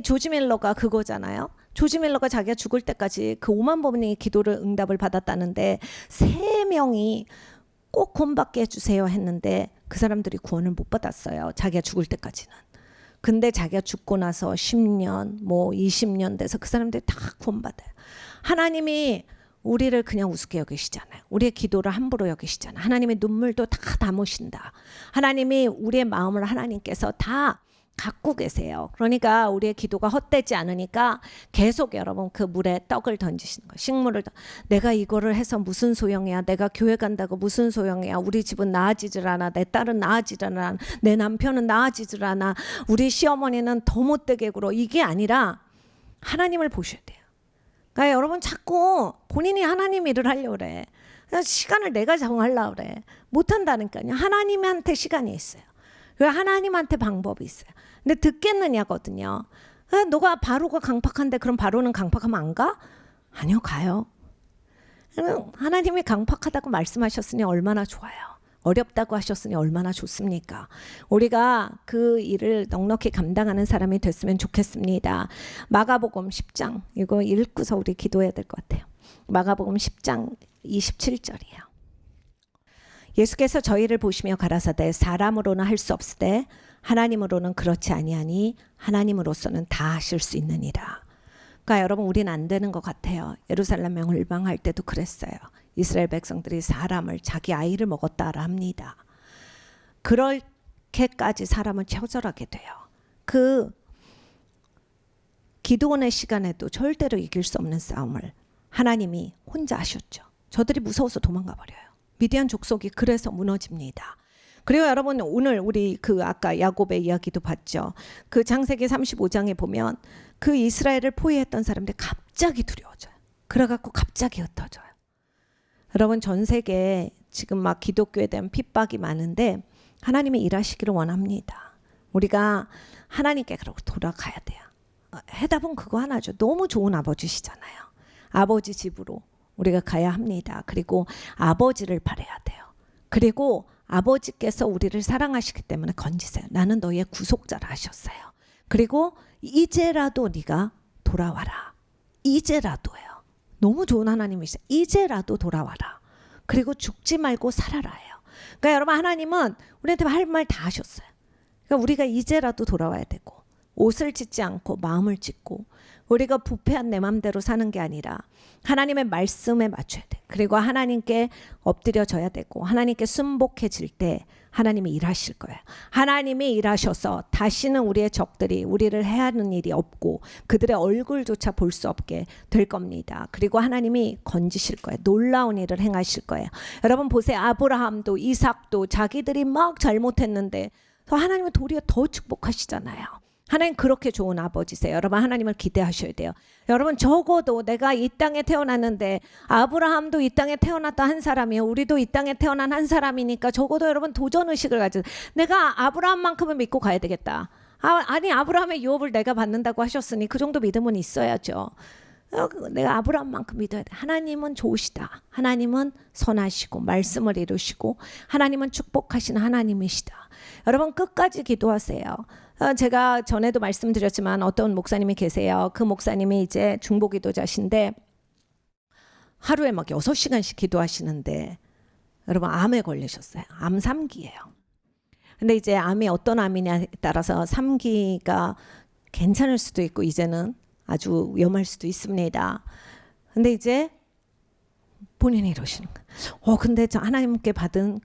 조지 밀러가 그거잖아요. 조지 밀러가 자기가 죽을 때까지 그 5만 번의 기도를 응답을 받았다는데 3명이 꼭 구원받게 해주세요 했는데 그 사람들이 구원을 못 받았어요. 자기가 죽을 때까지는. 근데 자기가 죽고 나서 10년, 20년 돼서 그 사람들이 다 구원받아요. 하나님이 우리를 그냥 우습게 여기시잖아요. 우리의 기도를 함부로 여기시잖아요. 하나님의 눈물도 다 담으신다. 하나님이 우리의 마음을 하나님께서 다 갖고 계세요. 그러니까 우리의 기도가 헛되지 않으니까 계속 여러분 그 물에 떡을 던지시는 거예요. 식물을 내가 이거를 해서 무슨 소용이야. 내가 교회 간다고 무슨 소용이야. 우리 집은 나아지질 않아. 내 딸은 나아지질 않아. 내 남편은 나아지질 않아. 우리 시어머니는 더 못되게 굴어. 이게 아니라 하나님을 보셔야 돼요. 그러니까 여러분 자꾸 본인이 하나님 일을 하려고 그래. 시간을 내가 정하려고 그래. 못한다니까요. 하나님한테 시간이 있어요. 하나님한테 방법이 있어요. 근데 듣겠느냐거든요. 너가 바로가 강팍한데 그럼 바로는 강팍하면 안 가? 아니요, 가요. 하나님이 강팍하다고 말씀하셨으니 얼마나 좋아요. 어렵다고 하셨으니 얼마나 좋습니까? 우리가 그 일을 넉넉히 감당하는 사람이 됐으면 좋겠습니다. 마가복음 10장 이거 읽고서 우리 기도해야 될 것 같아요. 마가복음 10장 27절이에요. 예수께서 저희를 보시며 가라사대 사람으로는 할 수 없으되 하나님으로는 그렇지 아니하니 하나님으로서는 다 하실 수 있느니라. 그러니까 여러분 우리는 안 되는 것 같아요. 예루살렘 멸망할 때도 그랬어요. 이스라엘 백성들이 사람을 자기 아이를 먹었다라 합니다. 그렇게까지 사람을 처절하게 돼요. 그 기드온의 시간에도 절대로 이길 수 없는 싸움을 하나님이 혼자 하셨죠. 저들이 무서워서 도망가 버려요. 미디안 족속이 그래서 무너집니다. 그리고 여러분 오늘 우리 그 아까 야곱의 이야기도 봤죠. 그 창세기 35장에 보면 그 이스라엘을 포위했던 사람들이 갑자기 두려워져요. 그래갖고 갑자기 흩어져요. 여러분 전 세계에 지금 막 기독교에 대한 핍박이 많은데 하나님이 일하시기를 원합니다. 우리가 하나님께 그러고 돌아가야 돼요. 해답은 그거 하나죠. 너무 좋은 아버지시잖아요. 아버지 집으로 우리가 가야 합니다. 그리고 아버지를 바라야 돼요. 그리고 아버지께서 우리를 사랑하시기 때문에 건지세요. 나는 너희의 구속자라 하셨어요. 그리고 이제라도 네가 돌아와라. 이제라도예요. 너무 좋은 하나님이시죠. 이제라도 돌아와라. 그리고 죽지 말고 살아라예요. 그러니까 여러분 하나님은 우리한테 할 말 다 하셨어요. 그러니까 우리가 이제라도 돌아와야 되고 옷을 찢지 않고 마음을 찢고 우리가 부패한 내 맘대로 사는 게 아니라 하나님의 말씀에 맞춰야 돼. 그리고 하나님께 엎드려져야 되고 하나님께 순복해질 때 하나님이 일하실 거예요. 하나님이 일하셔서 다시는 우리의 적들이 우리를 해하는 일이 없고 그들의 얼굴조차 볼 수 없게 될 겁니다. 그리고 하나님이 건지실 거예요. 놀라운 일을 행하실 거예요. 여러분 보세요. 아브라함도 이삭도 자기들이 막 잘못했는데 하나님은 도리어 더 축복하시잖아요. 하나님 그렇게 좋은 아버지세요. 여러분 하나님을 기대하셔야 돼요. 여러분 적어도 내가 이 땅에 태어났는데 아브라함도 이 땅에 태어났다 한 사람이에요. 우리도 이 땅에 태어난 한 사람이니까 적어도 여러분 도전의식을 가지고 내가 아브라함만큼은 믿고 가야 되겠다. 아니 아브라함의 유업을 내가 받는다고 하셨으니 그 정도 믿음은 있어야죠. 내가 아브라함만큼 믿어야 돼. 하나님은 좋으시다. 하나님은 선하시고 말씀을 이루시고 하나님은 축복하시는 하나님이시다. 여러분 끝까지 기도하세요. 제가 전에도 말씀드렸지만 어떤 목사님이 계세요. 그 목사님이 이제 중보기도자신데 하루에 막 6시간씩 기도하시는데 여러분 암에 걸리셨어요. 암 3기예요. 근데 이제 암이 어떤 암이냐에 따라서 3기가 괜찮을 수도 있고 이제는 아주 위험할 수도 있습니다. 근데 이제 본인이 이러시는 거예요. 근데 저 하나님께 받은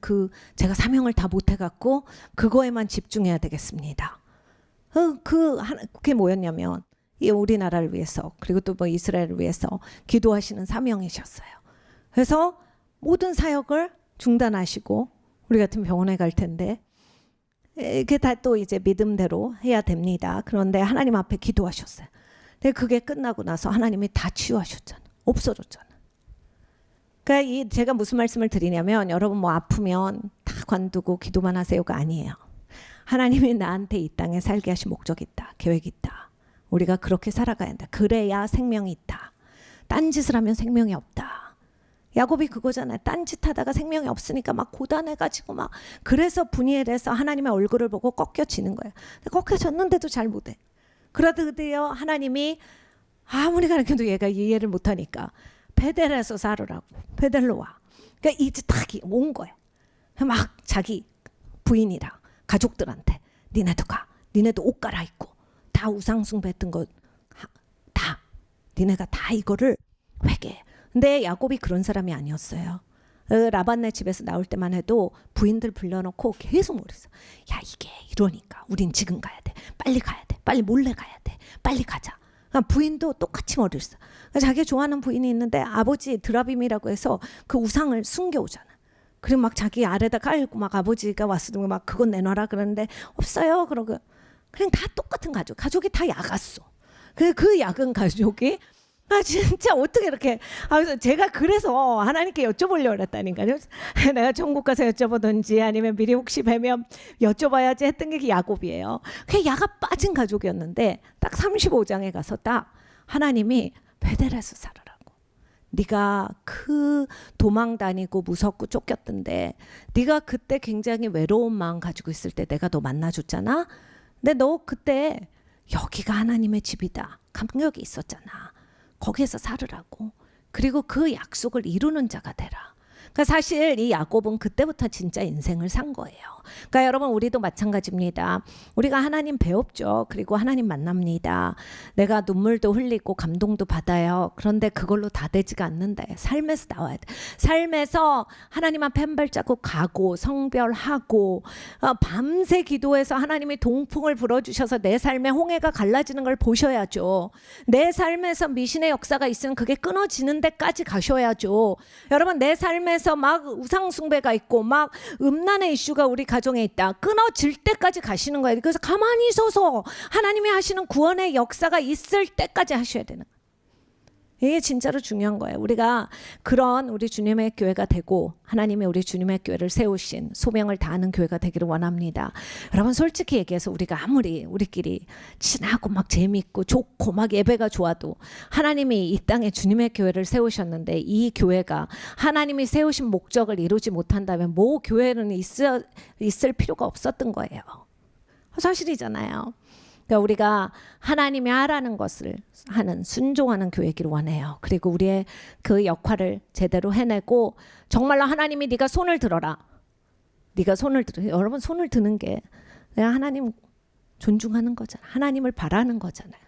제가 사명을 다 못해갖고 그거에만 집중해야 되겠습니다. 그게 뭐였냐면 이 우리나라를 위해서 그리고 또 뭐 이스라엘을 위해서 기도하시는 사명이셨어요. 그래서 모든 사역을 중단하시고 우리 같은 병원에 갈 텐데 이게 다 또 이제 믿음대로 해야 됩니다. 그런데 하나님 앞에 기도하셨어요. 근데 그게 끝나고 나서 하나님이 다 치유하셨잖아요. 없어졌잖아요. 그러니까 제가 무슨 말씀을 드리냐면 여러분 뭐 아프면 다 관두고 기도만 하세요가 아니에요. 하나님이 나한테 이 땅에 살게 하신 목적이 있다. 계획이 있다. 우리가 그렇게 살아가야 한다. 그래야 생명이 있다. 딴짓을 하면 생명이 없다. 야곱이 그거잖아요. 딴짓하다가 생명이 없으니까 막 고단해가지고 막 그래서 분이엘에서 하나님의 얼굴을 보고 꺾여지는 거예요. 꺾여졌는데도 잘 못해. 그러다 드디어 하나님이 아무리 가르쳐도 얘가 이해를 못하니까 베델에서 살으라고. 베델로 와. 그러니까 이제 딱 온 거예요. 막 자기 부인이랑 가족들한테 니네도 가. 니네도 옷 갈아입고 다 우상 숭배했던 거 다 니네가 다 이거를 회개해. 근데 야곱이 그런 사람이 아니었어요. 라반네 집에서 나올 때만 해도 부인들 불러놓고 계속 물었어. 야 이게 이러니까 우린 지금 가야 돼. 빨리 가야 돼. 빨리 몰래 가야 돼. 빨리 가자. 그러니까 부인도 똑같이 머리를 써. 자기 좋아하는 부인이 있는데 아버지 드라빔이라고 해서 그 우상을 숨겨오잖아. 그리고 막 자기 아래다 깔고 막 아버지가 왔을 막 그건 내놔라 그러는데 없어요. 그러고 그냥 다 똑같은 가족이 다 야갔어. 그 야근 가족이 진짜 어떻게 이렇게 그래서 제가 그래서 하나님께 여쭤보려고 그랬다니까요. 내가 천국 가서 여쭤보든지 아니면 미리 혹시 뵈면 여쭤봐야지 했던 게 야곱이에요. 그 야가 빠진 가족이었는데 딱 35장에 가서 딱 하나님이 베델에서 살으라고. 네가 도망 다니고 무섭고 쫓겼던데 네가 그때 굉장히 외로운 마음 가지고 있을 때 내가 너 만나줬잖아. 근데 너 그때 여기가 하나님의 집이다. 감격이 있었잖아. 거기에서 살으라고. 그리고 그 약속을 이루는 자가 되라. 그러니까 사실 이 야곱은 그때부터 진짜 인생을 산 거예요. 그러니까 여러분 우리도 마찬가지입니다. 우리가 하나님 배웠죠. 그리고 하나님 만납니다. 내가 눈물도 흘리고 감동도 받아요. 그런데 그걸로 다 되지가 않는다. 삶에서 나와야 돼. 삶에서 하나님 앞에 한 발자국 가고 성별하고 밤새 기도해서 하나님이 동풍을 불어주셔서 내 삶에 홍해가 갈라지는 걸 보셔야죠. 내 삶에서 미신의 역사가 있으면 그게 끊어지는 데까지 가셔야죠. 여러분 내 삶에서 가정에서 막 우상 숭배가 있고 막 음란의 이슈가 우리 가정에 있다. 끊어질 때까지 가시는 거예요. 그래서 가만히 서서 하나님이 하시는 구원의 역사가 있을 때까지 하셔야 되는 거예요. 이게 진짜로 중요한 거예요. 우리가 그런 우리 주님의 교회가 되고 하나님이 우리 주님의 교회를 세우신 소명을 다하는 교회가 되기를 원합니다. 여러분 솔직히 얘기해서 우리가 아무리 우리끼리 친하고 막 재밌고 좋고 막 예배가 좋아도 하나님이 이 땅에 주님의 교회를 세우셨는데 이 교회가 하나님이 세우신 목적을 이루지 못한다면 뭐 교회는 있을 필요가 없었던 거예요. 사실이잖아요. 그러니까 우리가 하나님이 하라는 것을 하는 순종하는 교회이기를 원해요. 그리고 우리의 그 역할을 제대로 해내고 정말로 하나님이 네가 손을 들어라. 네가 손을 들어. 여러분 손을 드는 게 그냥 하나님 존중하는 거잖아요. 하나님을 바라는 거잖아요.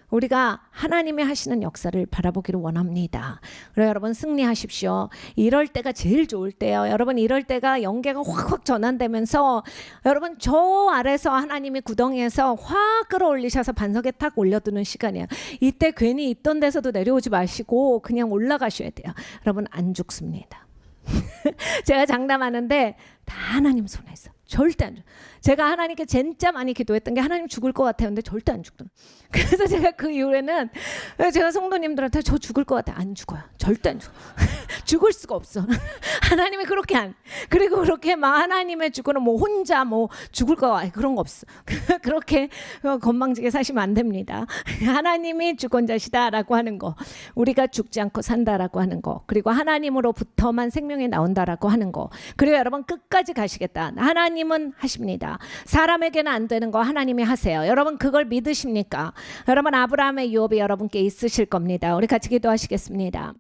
우리가 하나님이 하시는 역사를 바라보기를 원합니다. 그래서 여러분 승리하십시오. 이럴 때가 제일 좋을 때예요. 여러분 이럴 때가 영계가 확확 전환되면서 여러분 저 아래서 하나님이 구덩이에서 확 끌어올리셔서 반석에 탁 올려두는 시간이에요. 이때 괜히 있던 데서도 내려오지 마시고 그냥 올라가셔야 돼요. 여러분 안 죽습니다. 제가 장담하는데 다 하나님 손에 있어. 절대 안 죽어. 제가 하나님께 진짜 많이 기도했던 게 하나님 죽을 것 같아요. 근데 절대 안 죽더라고요. 그래서 제가 그 이후에는 제가 성도님들한테 저 죽을 것 같아. 안 죽어요. 절대 안 죽어. 죽을 수가 없어. 하나님이 그렇게 안. 그리고 그렇게 막 하나님의 죽고는 뭐 혼자 뭐 죽을 거 그런 거 없어. 그렇게 건방지게 사시면 안 됩니다. 하나님이 주권자시다라고 하는 거. 우리가 죽지 않고 산다라고 하는 거. 그리고 하나님으로부터만 생명이 나온다라고 하는 거. 그리고 여러분 끝까지 가시겠다. 하나님은 하십니다. 사람에게는 안 되는 거 하나님이 하세요. 여러분 그걸 믿으십니까? 여러분 아브라함의 유업이 여러분께 있으실 겁니다. 우리 같이 기도하시겠습니다.